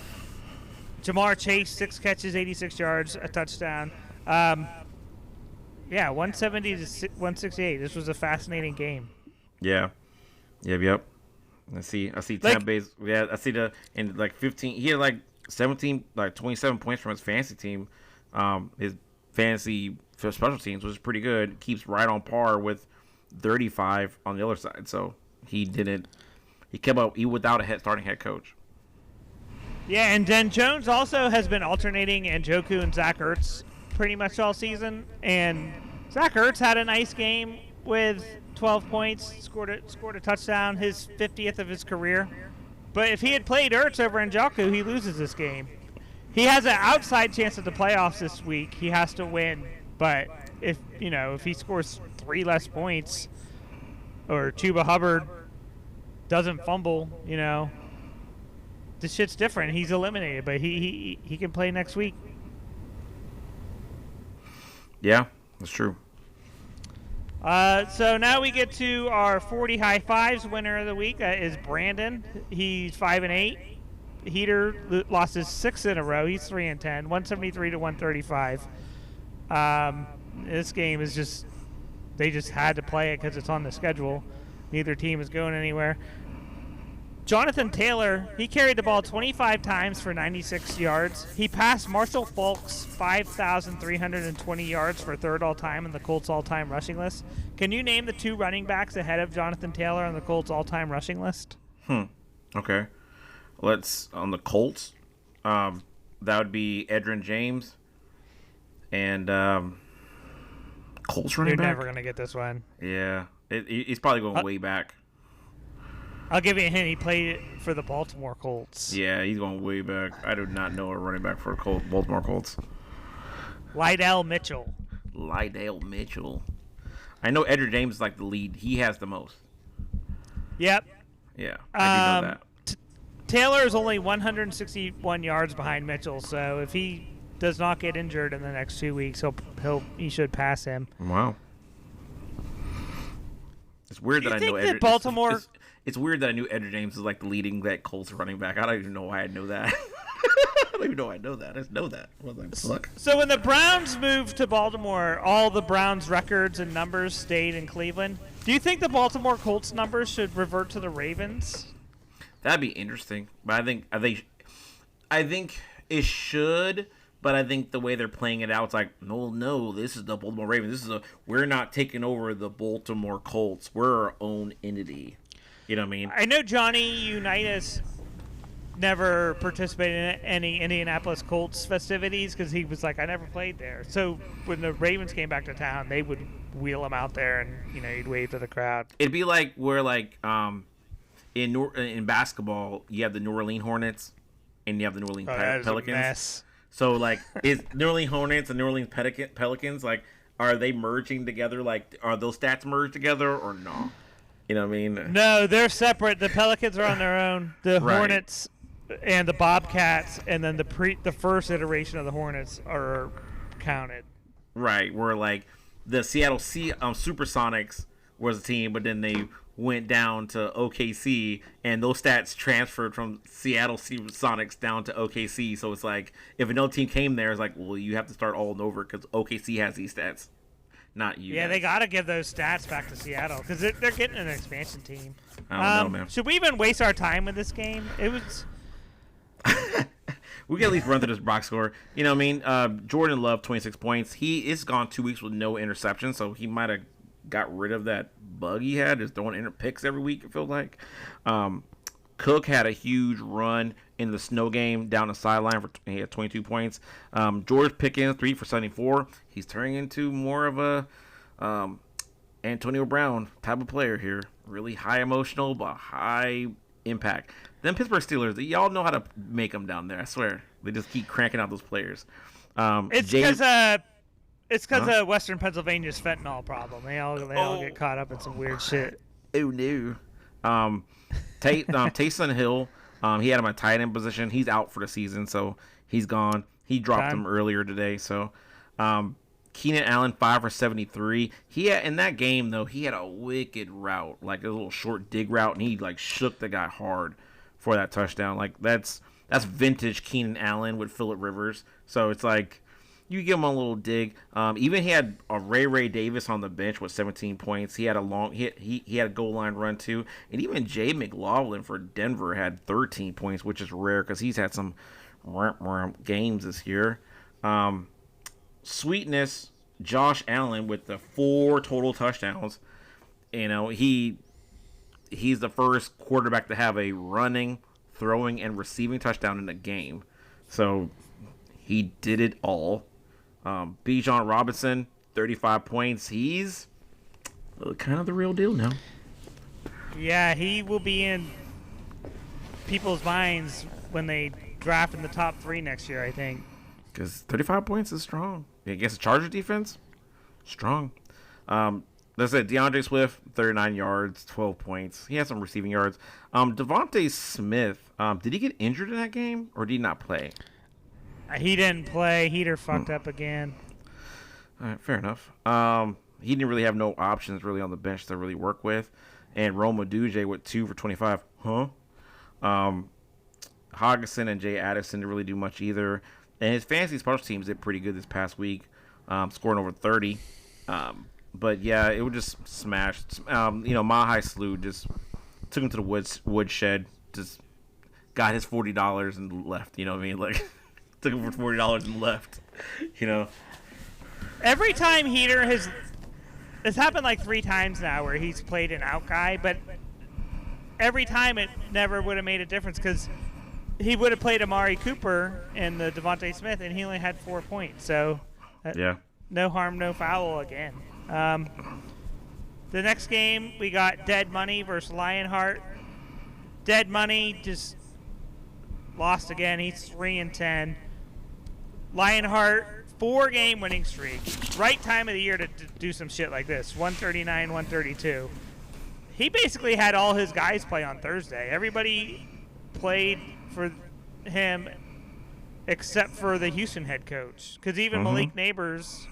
Jamar Chase, 6 catches, 86 yards, a touchdown. 170 to 168. This was a fascinating game. Yeah. Yep. I see Tampa Bay's. Yeah, I see in 15. He had 17, 27 points from his fantasy team. His fantasy for special teams was pretty good. Keeps right on par with 35 on the other side. So he kept up without a starting head coach. Yeah, and then Jones also has been alternating Njoku and Zach Ertz pretty much all season. And Zach Ertz had a nice game with 12 points, scored a touchdown, his 50th of his career. But if he had played Ertz over Njoku, he loses this game. He has an outside chance at the playoffs this week. He has to win, but if he scores 3 less points, or Chuba Hubbard doesn't fumble, this shit's different. He's eliminated, but he can play next week. Yeah, that's true. So now we get to our 40 high fives winner of the week. That is Brandon. He's 5-8. Heater lost his 6 in a row. He's 3-10, 173 to 135. This game is just, they just had to play it because it's on the schedule. Neither team is going anywhere. Jonathan Taylor, he carried the ball 25 times for 96 yards. He passed Marshall Faulk's 5,320 yards for third all-time in the Colts all-time rushing list. Can you name the 2 running backs ahead of Jonathan Taylor on the Colts all-time rushing list? Okay. On the Colts, that would be Edgerrin James and Colts running back? You're never going to get this one. Yeah. He's probably going way back. I'll give you a hint. He played for the Baltimore Colts. Yeah, he's going way back. I do not know a running back for Baltimore Colts. Lydell Mitchell. I know Edgerrin James is like the lead. He has the most. Yep. Yeah, I do know that. Taylor is only 161 yards behind Mitchell, so if he does not get injured in the next 2 weeks, he should pass him. Wow. It's weird that I know Edgerrin. Baltimore. It's weird that I knew Edgerrin James is like the leading that Colts running back. I don't even know why I know that. I don't even know I know that. I just know that. What the fuck? So when the Browns moved to Baltimore, all the Browns records and numbers stayed in Cleveland. Do you think the Baltimore Colts numbers should revert to the Ravens? That'd be interesting. But I think it should. But I think the way they're playing it out, it's like, no, this is the Baltimore Ravens. We're not taking over the Baltimore Colts. We're our own entity. You know what I mean? I know Johnny Unitas never participated in any Indianapolis Colts festivities because he was like, I never played there. So when the Ravens came back to town, they would wheel him out there and he'd wave to the crowd. It'd be like where in basketball you have the New Orleans Hornets and you have the New Orleans Pelicans. A mess. So like is New Orleans Hornets and New Orleans Pelicans like are they merging together? Like are those stats merged together or no? You know what I mean? No, they're separate. The Pelicans are on their own. The Right. Hornets and the Bobcats, and then the first iteration of the Hornets are counted. Right, where like the Seattle Supersonics was a team, but then they went down to OKC, and those stats transferred from Seattle Supersonics down to OKC. So it's like if another team came there, it's like, well, you have to start all over because OKC has these stats. Not you. Yeah, guys. They got to give those stats back to Seattle because they're getting an expansion team. I don't know, man. Should we even waste our time with this game? It was. We can at least run through this box score. You know what I mean? Jordan Love, 26 points. He's gone 2 weeks with no interception, so he might have got rid of that bug he had, just throwing picks every week, it feels like. Cook had a huge run in the snow game down the sideline. He had 22 points. George Pickens, 3 for 74. He's turning into more of a Antonio Brown type of player here. Really high emotional, but high impact. Then Pittsburgh Steelers, y'all know how to make them down there, I swear. They just keep cranking out those players. It's because of Western Pennsylvania's fentanyl problem. They all get caught up in some weird shit. Oh, no. Taysom Hill, he had him at tight end position. He's out for the season, so he's gone. He dropped him earlier today. So, Keenan Allen, 5 for 73. In that game, though, he had a wicked route, like a little short dig route, and he like shook the guy hard for that touchdown. Like that's vintage Keenan Allen with Phillip Rivers. So it's like you give him a little dig. Even he had a Ray Davis on the bench with 17 points. He had a long he had a goal line run too. And even Jay McLaughlin for Denver had 13 points, which is rare because he's had some games this year. Sweetness, Josh Allen with the 4 total touchdowns. You know, he's the first quarterback to have a running, throwing, and receiving touchdown in a game. So he did it all. Bijan Robinson, 35 points. He's kind of the real deal now. Yeah, he will be in people's minds when they draft in the top 3 next year, I think. Because 35 points is strong. Against the Chargers defense? Strong. That's it. DeAndre Swift, 39 yards, 12 points. He has some receiving yards. Devontae Smith, did he get injured in that game or did he not play? He didn't play. Heater fucked up again. All right, fair enough. He didn't really have no options really on the bench to really work with. And Roma Duje with 2 for 25. Hogginson and Jay Addison didn't really do much either. And his fantasy special teams did pretty good this past week, scoring over 30. But yeah, it was just smashed. Mahai Slew just took him to the woodshed, just got his $40 and left. You know what I mean? Like, took him for $40 and left. You know. Every time Heater has, it's happened like 3 times now where he's played an out guy, but every time it never would have made a difference because he would have played Amari Cooper and the Devontae Smith, and he only had 4 points. So, yeah, no harm, no foul again. The next game, we got Dead Money versus Lionheart. Dead Money just lost again. He's 3-10. Lionheart, 4-game winning streak. Right time of the year to do some shit like this. 139, 132. He basically had all his guys play on Thursday. Everybody played for him except for the Houston head coach. Because even Malik Neighbors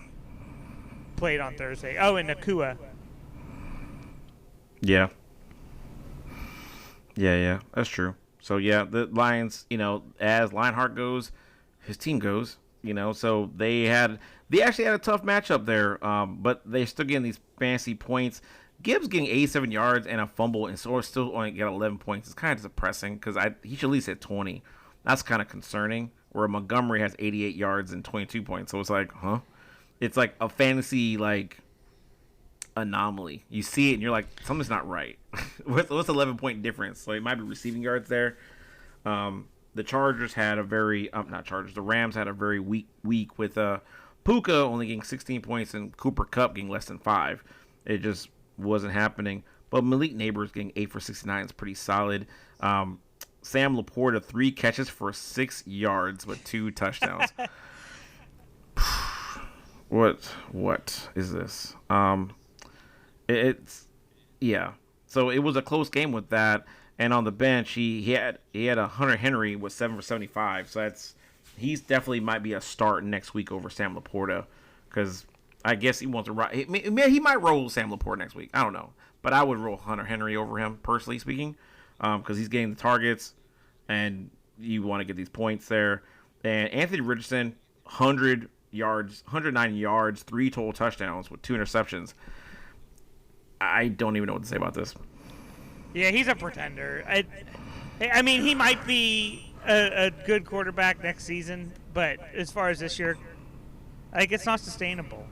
played on Thursday. Oh, and Nakua. Yeah. Yeah, that's true. So, yeah, the Lions, as Lionheart goes, his team goes, so they actually had a tough matchup there, but they're still getting these fancy points. Gibbs getting 87 yards and a fumble and still only got 11 points. It's kind of depressing because he should at least hit 20. That's kind of concerning, where Montgomery has 88 yards and 22 points. So it's like, huh? It's like a fantasy, anomaly. You see it and you're like, something's not right. What's 11-point difference? So it might be receiving yards there. The Chargers had the Rams had a very weak week with Puka only getting 16 points and Cooper Kupp getting less than 5. It just wasn't happening. But Malik Neighbors getting 8 for 69 is pretty solid. Sam Laporta, 3 catches for 6 yards with 2 touchdowns. What is this? So it was a close game with that. And on the bench, he had a Hunter Henry with 7 for 75. So he's definitely might be a start next week over Sam Laporta, because I guess he wants to ride. He might roll Sam Laporta next week. I don't know, but I would roll Hunter Henry over him, personally speaking, because he's getting the targets, and you want to get these points there. And Anthony Richardson, 109 yards, 3 total touchdowns with 2 interceptions. I don't even know what to say about this. Yeah, he's a pretender. I mean, he might be a good quarterback next season, but as far as this year, it's not sustainable.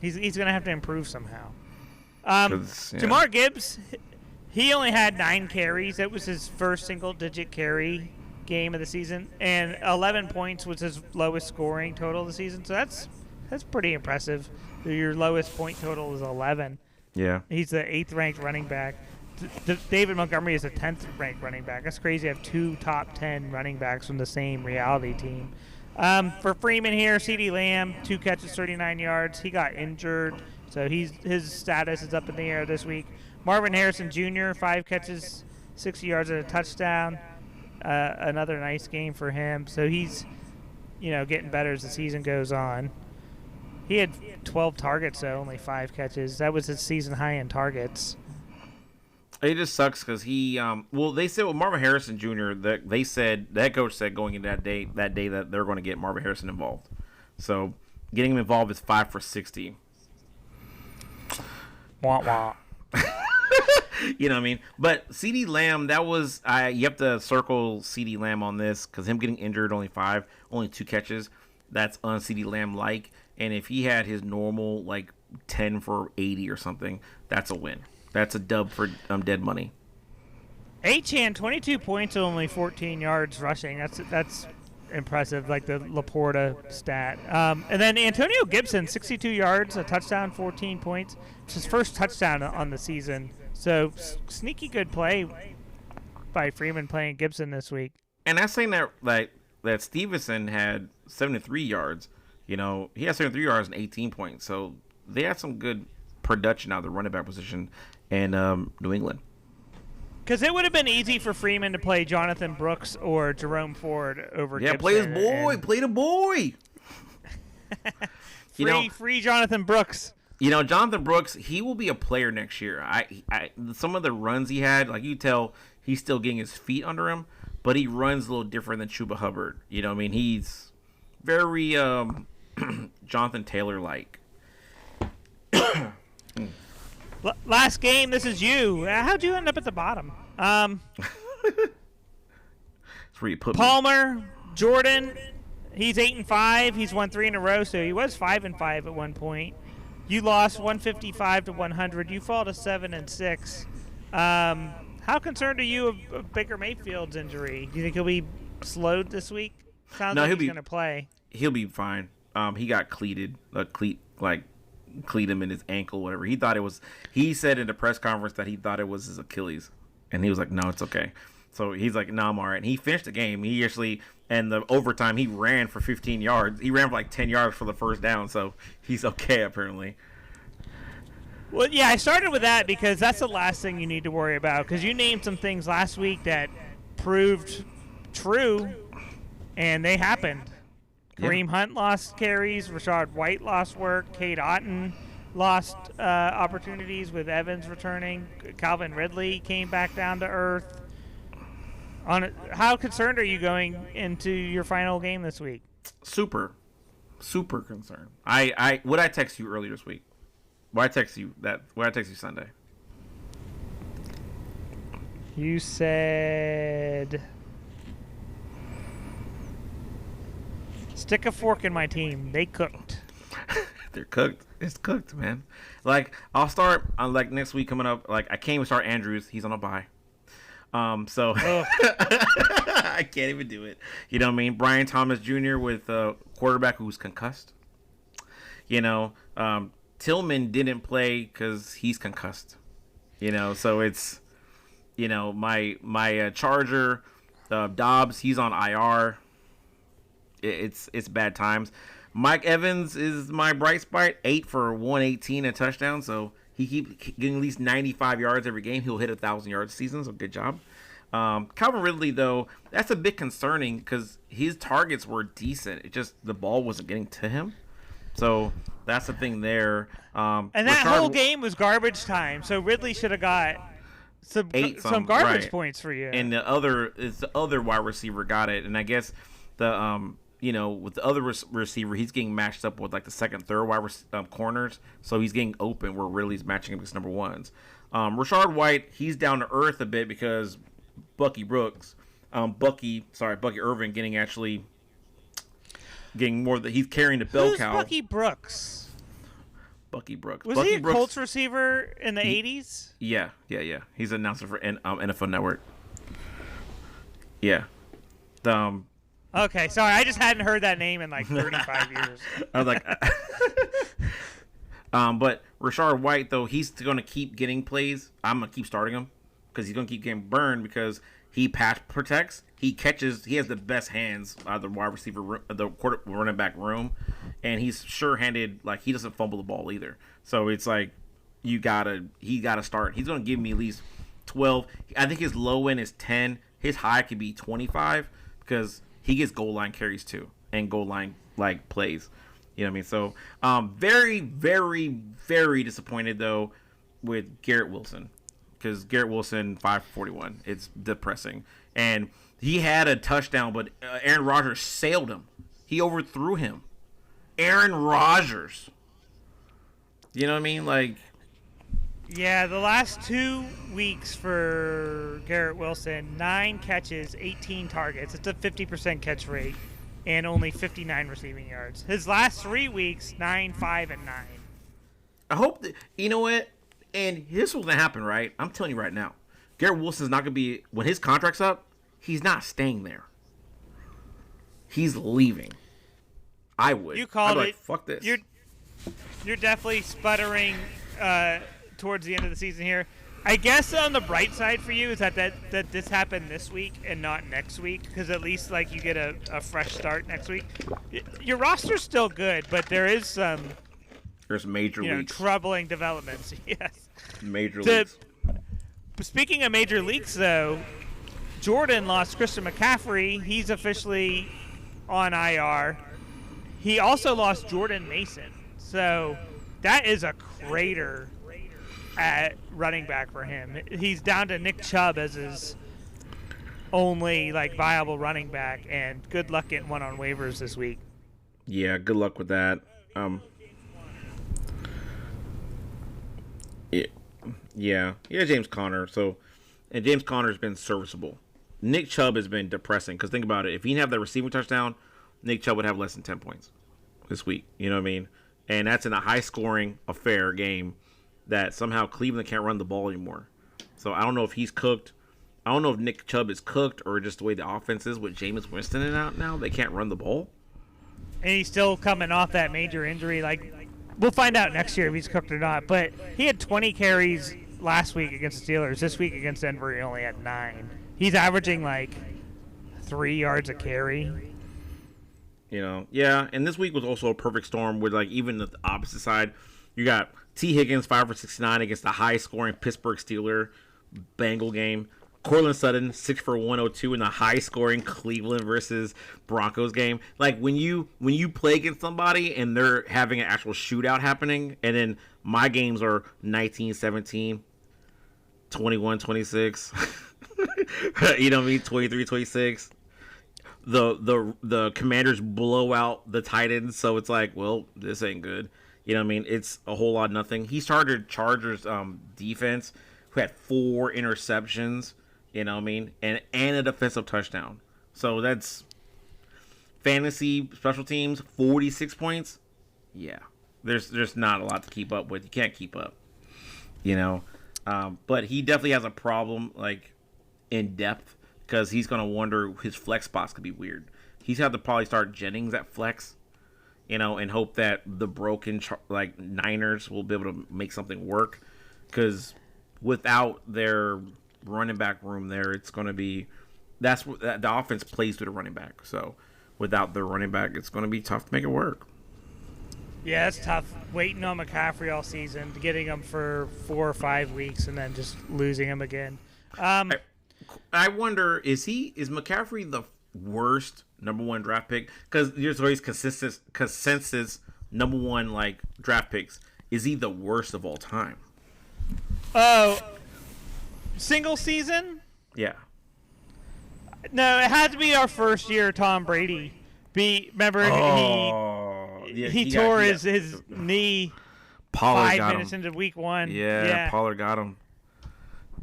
He's going to have to improve somehow. Jamar Gibbs, he only had 9 carries. That was his first single-digit carry game of the season, and 11 points was his lowest scoring total of the season. So that's pretty impressive. Your lowest point total is 11. Yeah. He's the 8th ranked running back. David Montgomery is a 10th ranked running back. That's crazy. I have 2 top 10 running backs from the same reality team. For Freeman here, CeeDee Lamb, 2 catches, 39 yards. He got injured, so his status is up in the air this week. Marvin Harrison Jr., 5 catches, 60 yards and a touchdown. Another nice game for him. So he's, getting better as the season goes on. He had 12 targets, though, only 5 catches. That was his season high in targets. It just sucks because they said with Marvin Harrison Jr. that that coach said going into that day that they're going to get Marvin Harrison involved. So getting him involved is 5 for 60. Wah wah. You know what I mean? But CeeDee Lamb, that was you have to circle CeeDee Lamb on this because him getting injured, only 2 catches. That's un-CeeDee Lamb like. And if he had his normal 10 for 80 or something, that's a win. That's a dub for Dead Money. Achane, 22 points, only 14 yards rushing. That's impressive, like the Laporta stat. And then Antonio Gibson, 62 yards, a touchdown, 14 points. It's his first touchdown on the season. So sneaky good play by Freeman playing Gibson this week. And that's saying that Stevenson had 73 yards. He had 73 yards and 18 points. So they had some good production out of the running back position in New England. Because it would have been easy for Freeman to play Jonathan Brooks or Jerome Ford over Gibson. Play his boy. Play the boy. Free Jonathan Brooks. Jonathan Brooks, he will be a player next year. I some of the runs he had, like you tell, he's still getting his feet under him, but he runs a little different than Chuba Hubbard. He's very Jonathan Taylor-like. Last game, this is you. How'd you end up at the bottom? That's where you put Palmer, me. Jordan, he's 8-5. He's won 3 in a row, so he was 5-5 at one point. You lost 155 to 100. You fall to 7-6. How concerned are you of Baker Mayfield's injury? Do you think he'll be slowed this week? Sounds like he's going to play. He'll be fine. He got cleated, cleat him in his ankle, whatever. He said in the press conference that he thought it was his Achilles, and he was like, no, it's okay. So he's like, no, I'm all right. And he finished the game. He actually, and the overtime, he ran for 15 yards. He ran for like 10 yards for the first down, so he's okay apparently. Well, yeah, I started with that because that's the last thing you need to worry about, because you named some things last week that proved true, and they happened. Kareem Hunt lost carries. Rachaad White lost work. Cade Otton lost opportunities with Evans returning. Calvin Ridley came back down to earth. How concerned are you going into your final game this week? Super concerned. Would I text you earlier this week? Why text you Sunday? You said, stick a fork in my team. They cooked. They're cooked. It's cooked, man. Like, I'll start on next week coming up. Like, I can't even start Andrews. He's on a bye. So I can't even do it. You know what I mean? Brian Thomas Jr. with a quarterback who's concussed. Tillman didn't play because he's concussed. So it's, my Charger, Dobbs, he's on IR. It's bad times. Mike Evans is my bright spot, 8 for 118 a touchdown. So he keeps getting at least 95 yards every game. He'll hit 1,000 yards a season. So good job. Calvin Ridley, though, that's a bit concerning because his targets were decent. It just the ball wasn't getting to him. So that's the thing there. And that whole game was garbage time. So Ridley should have got some garbage points for you. And the other wide receiver got it. And I guess the with the other receiver, he's getting matched up with the second, third wide corners. So he's getting open where Ridley's matching up against number ones. Rachaad White, he's down to earth a bit because Bucky Irvin getting more he's carrying the bell cow. Who's Bucky Brooks? Bucky Brooks. Was he a Colts receiver in the 80s? Yeah. He's an announcer for NFL Network. Yeah. Okay, sorry, I just hadn't heard that name in 35 years. I was like, but Rachaad White, though, he's going to keep getting plays. I'm going to keep starting him because he's going to keep getting burned because he pass protects. He catches. He has the best hands out of the wide receiver, running back room, and he's sure-handed. He doesn't fumble the ball either. So it's he gotta start. He's going to give me at least 12. I think his low end is 10. His high could be 25 because he gets goal line carries too and goal line plays. You know what I mean? So very, very, very disappointed though with Garrett Wilson because Garrett Wilson 541. It's depressing. And he had a touchdown, but Aaron Rodgers sailed him. He overthrew him. Aaron Rodgers. You know what I mean? Yeah, the last 2 weeks for Garrett Wilson, 9 catches, 18 targets. It's a 50% catch rate and only 59 receiving yards. His last 3 weeks, 9, 5, and 9. I hope that, you know what? And this was going to happen, right? I'm telling you right now. Garrett Wilson's not going to be, when his contract's up, he's not staying there. He's leaving. I would. You called it. Fuck this. You're definitely sputtering towards the end of the season here. I guess on the bright side for you is that this happened this week and not next week, because at least you get a fresh start next week. Your roster's still good, but there is some There's major leaks. Troubling developments. Yes. Major leaks. Speaking of major leaks, though, Jordan lost Christian McCaffrey. He's officially on IR. He also lost Jordan Mason. So that is a crater at running back for him. He's down to Nick Chubb as his only viable running back, and good luck getting one on waivers this week. Yeah, good luck with that. Yeah, James Conner. And James Conner's been serviceable. Nick Chubb has been depressing because think about it. If he didn't have that receiving touchdown, Nick Chubb would have less than 10 points this week. You know what I mean? And that's in a high-scoring affair game that somehow Cleveland can't run the ball anymore. So I don't know if he's cooked. I don't know if Nick Chubb is cooked or just the way the offense is with Jameis Winston in out now. They can't run the ball. And he's still coming off that major injury. We'll find out next year if he's cooked or not. But he had 20 carries last week against the Steelers. This week against Denver, he only had 9. He's averaging 3 yards a carry. Yeah. And this week was also a perfect storm with even the opposite side. You got T. Higgins 5 for 69 against the high-scoring Pittsburgh Steeler Bengal game. Cortland Sutton 6 for 102 in the high-scoring Cleveland versus Broncos game. When you play against somebody and they're having an actual shootout happening, and then my games are 19-17, 21-26. You know what I mean? 23-26. The Commanders blow out the Titans, so it's this ain't good. You know what I mean? It's a whole lot of nothing. He started Chargers defense, who had 4 interceptions, you know what I mean? And a defensive touchdown. So that's fantasy special teams, 46 points. Yeah. There's not a lot to keep up with. You can't keep up. But he definitely has a problem, in depth, because he's going to wonder his flex spots could be weird. He's had to probably start Jennings at flex, and hope that the broken Niners will be able to make something work, because without their running back room there, it's going to be the offense plays to the running back. So without the running back, it's going to be tough to make it work. Yeah, it's tough waiting on McCaffrey all season, getting him for 4 or 5 weeks, and then just losing him again. I wonder, is McCaffrey the worst number 1 draft pick? Because there's always consensus number 1 draft picks. Is he the worst of all time? Oh, single season? Yeah. No, it had to be our first year. Tom Brady. Remember he tore his knee Pollard 5 minutes into week 1. Yeah, Pollard got him.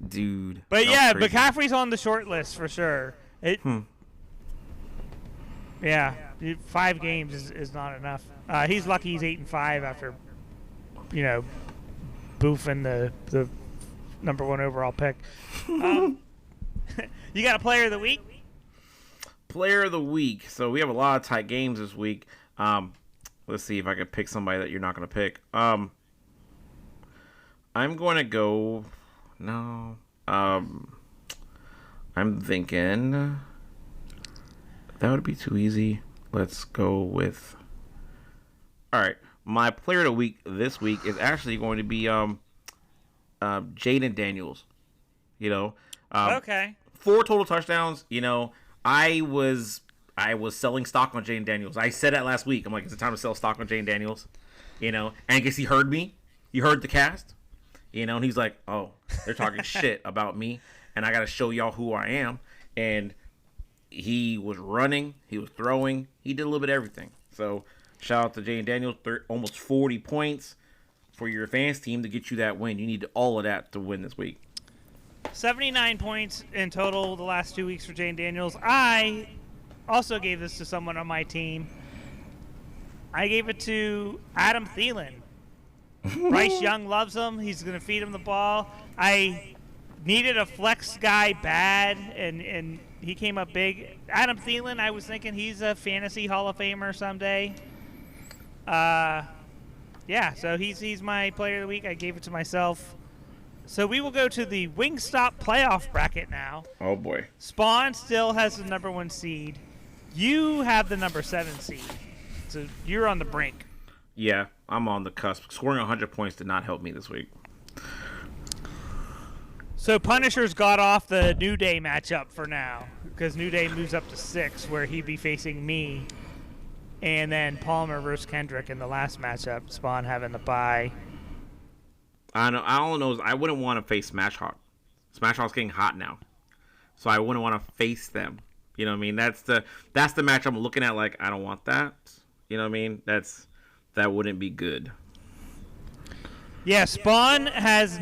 Dude. But yeah, McCaffrey's on the short list for sure. Yeah, 5 games is not enough. He's lucky he's 8-5 after, boofing the number 1 overall pick. You got a player of the week? Player of the week. So we have a lot of tight games this week. Let's see if I can pick somebody that you're not going to pick. I'm going to go... No. I'm thinking... That would be too easy. Let's go with... All right. My player of the week this week is actually going to be Jaden Daniels. Okay. 4 total touchdowns. I was selling stock on Jaden Daniels. I said that last week. I'm like, it's time to sell stock on Jaden Daniels. And I guess he heard me. He heard the cast. And he's like, oh, they're talking shit about me, and I got to show y'all who I am. And he was running. He was throwing. He did a little bit of everything. So shout out to Jaden Daniels. Almost 40 points for your fans team to get you that win. You need all of that to win this week. 79 points in total the last 2 weeks for Jaden Daniels. I also gave this to someone on my team. I gave it to Adam Thielen. Bryce Young loves him. He's going to feed him the ball. I needed a flex guy bad, and he came up big. Adam Thielen, I was thinking he's a fantasy Hall of Famer someday. Yeah, so he's my player of the week. I gave it to myself. So we will go to the Wingstop playoff bracket now. Oh, boy. Spawn still has the number 1 seed. You have the number 7 seed. So you're on the brink. Yeah. I'm on the cusp. Scoring 100 points did not help me this week. So Punisher's got off the New Day matchup for now because New Day moves up to 6, where he'd be facing me, and then Palmer versus Kendrick in the last matchup. Spawn having the bye. I know. All I know is I wouldn't want to face Smashhawk. Smashhawk's getting hot now, so I wouldn't want to face them. You know what I mean? That's the match I'm looking at. Like, I don't want that. You know what I mean? That wouldn't be good. Yeah, Spawn has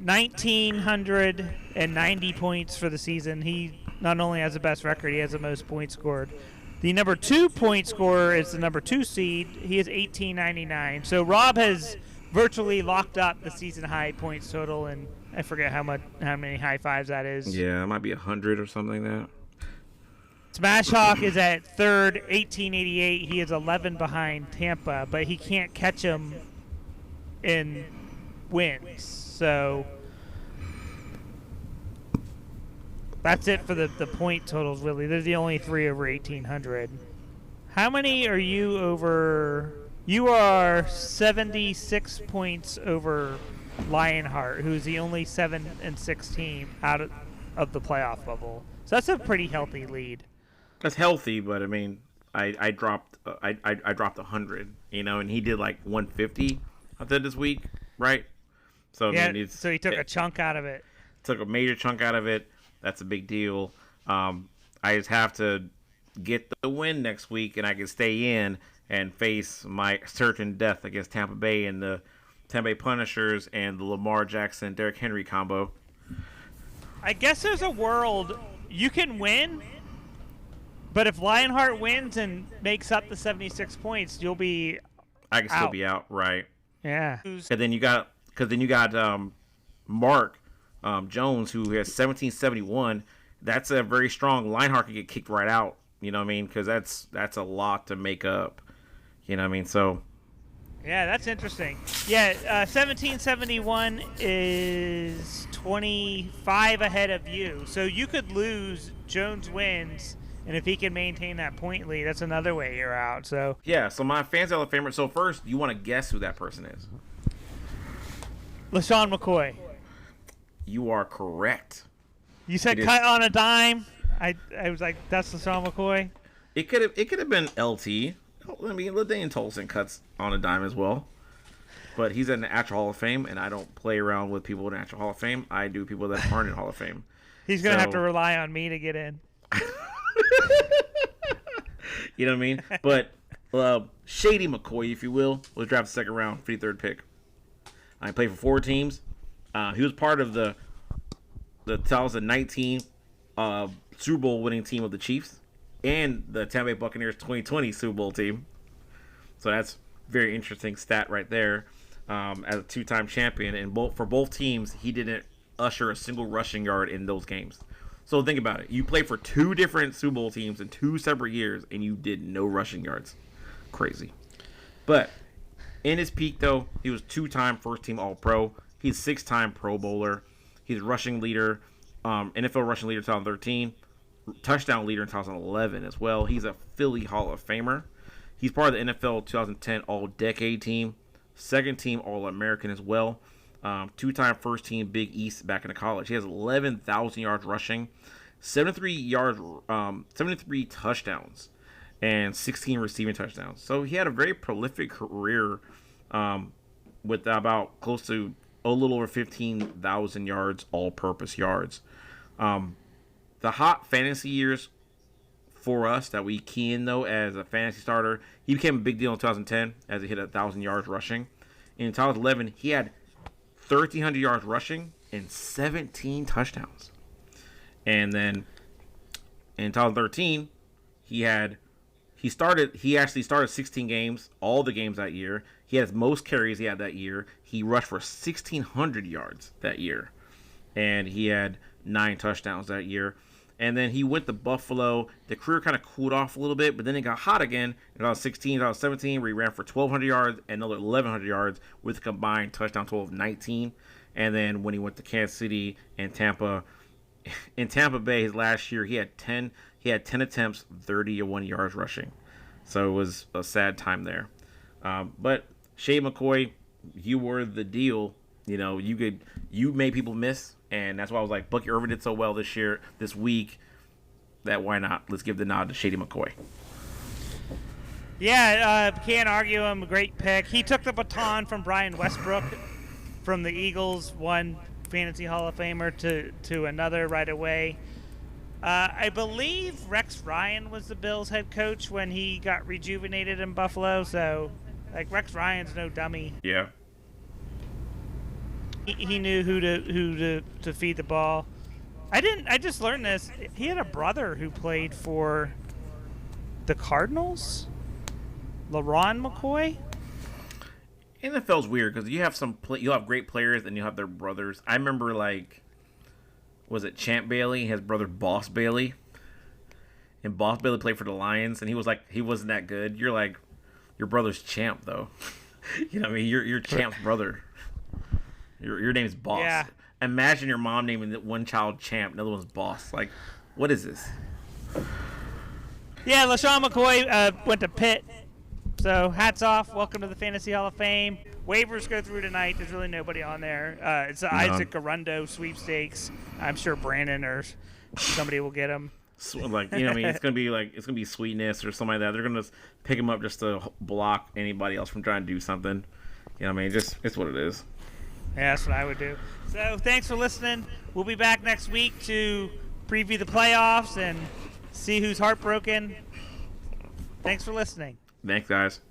1,990 points for the season. He not only has the best record, he has the most points scored. The number 2 point scorer is the number 2 seed. He has 1,899. So Rob has virtually locked up the season high points total, and I forget how many high fives that is. Yeah, it might be 100 or something like that. Smashhawk is at third, 1,888. He is 11 behind Tampa, but he can't catch him in wins. So that's it for the point totals, really. They're the only 3 over 1,800. How many are you over? You are 76 points over Lionheart, who's the only 7-6 team out of the playoff bubble. So that's a pretty healthy lead. That's healthy, but I mean, I dropped 100, and he did like 150. I think this week, right? So yeah, I mean, so he took a chunk out of it. Took a major chunk out of it. That's a big deal. I just have to get the win next week, and I can stay in and face my certain death against Tampa Bay and the Tampa Bay Punishers and the Lamar Jackson Derrick Henry combo. I guess there's a world you can win, but if Lionheart wins and makes up the 76 points, you'll be I can still be out, right? Yeah. And then you got Mark Jones, who has 1771. That's a very strong. Lionheart can get kicked right out. You know what I mean? Because that's a lot to make up. You know what I mean? So. Yeah, that's interesting. Yeah, 1771 is 25 ahead of you. So you could lose, Jones wins, and if he can maintain that point lead, that's another way you're out. So yeah, so my fans Hall of Famer. So first, you want to guess who that person is? LaShawn McCoy. You are correct. You said cut on a dime. I was like, that's LaShawn McCoy. It could have been LT. I mean, LaDainian Tolson cuts on a dime as well. But he's in the actual Hall of Fame, and I don't play around with people in the actual Hall of Fame. I do people that aren't in Hall of Fame. He's going to have to rely on me to get in. You know what I mean? But Shady McCoy, if you will, was drafted second round, 53rd pick. I played for 4 teams. He was part of the 2019 Super Bowl winning team of the Chiefs and the Tampa Bay Buccaneers 2020 Super Bowl team. So that's very interesting stat right there. As a 2-time champion, and for both teams, he didn't usher a single rushing yard in those games. So think about it. You played for 2 different Super Bowl teams in 2 separate years, and you did no rushing yards. Crazy. But in his peak, though, he was 2-time first-team All-Pro. He's 6-time Pro Bowler. He's rushing leader, NFL rushing leader 2013, touchdown leader in 2011 as well. He's a Philly Hall of Famer. He's part of the NFL 2010 All-Decade team, 2nd team All-American as well. 2-time first-team Big East back into college. He has 11,000 yards rushing, 73 touchdowns, and 16 receiving touchdowns. So he had a very prolific career with about close to a little over 15,000 yards, all-purpose yards. The hot fantasy years for us that we key in, though, as a fantasy starter, he became a big deal in 2010 as he hit 1,000 yards rushing. In 2011, he had 1,300 yards rushing and 17 touchdowns. And then in 2013, he actually started 16 games, all the games that year. He had his most carries he had that year. He rushed for 1,600 yards that year. And he had 9 touchdowns that year. And then he went to Buffalo. The career kind of cooled off a little bit, but then it got hot again in 2016, 2017, where he ran for 1,200 yards and another 1,100 yards with a combined touchdown total of 19. And then when he went to Kansas City and Tampa, in Tampa Bay, his last year, he had 10 attempts, 31 yards rushing. So it was a sad time there. But Shady McCoy, you were the deal. You know, you made people miss, and that's why I was like, Bucky Irvin did so well this week, that why not? Let's give the nod to Shady McCoy. Yeah, can't argue him. A great pick. He took the baton from Brian Westbrook from the Eagles, one Fantasy Hall of Famer to another right away. I believe Rex Ryan was the Bills head coach when he got rejuvenated in Buffalo. So, like, Rex Ryan's no dummy. Yeah. He knew who to feed the ball. I just learned this. He had a brother who played for the Cardinals. LaRon McCoy. NFL's weird because you have you'll have great players and you'll have their brothers. I remember, like, was it Champ Bailey? His brother Boss Bailey, and Boss Bailey played for the Lions, and he wasn't that good. You're like, your brother's Champ though. You know what I mean? You're Champ's brother. Your name's Boss. Yeah. Imagine your mom naming one child Champ, another one's Boss. Like, what is this? Yeah, LaShawn McCoy went to Pitt. So, hats off. Welcome to the Fantasy Hall of Fame. Waivers go through tonight. There's really nobody on there. It's the Isaac Garundo sweepstakes. I'm sure Brandon or somebody will get him. Like, you know what I mean? It's gonna be Sweetness or something like that. They're gonna pick him up just to block anybody else from trying to do something. You know what I mean? It's what it is. Yeah, that's what I would do. So, thanks for listening. We'll be back next week to preview the playoffs and see who's heartbroken. Thanks for listening. Thanks, guys.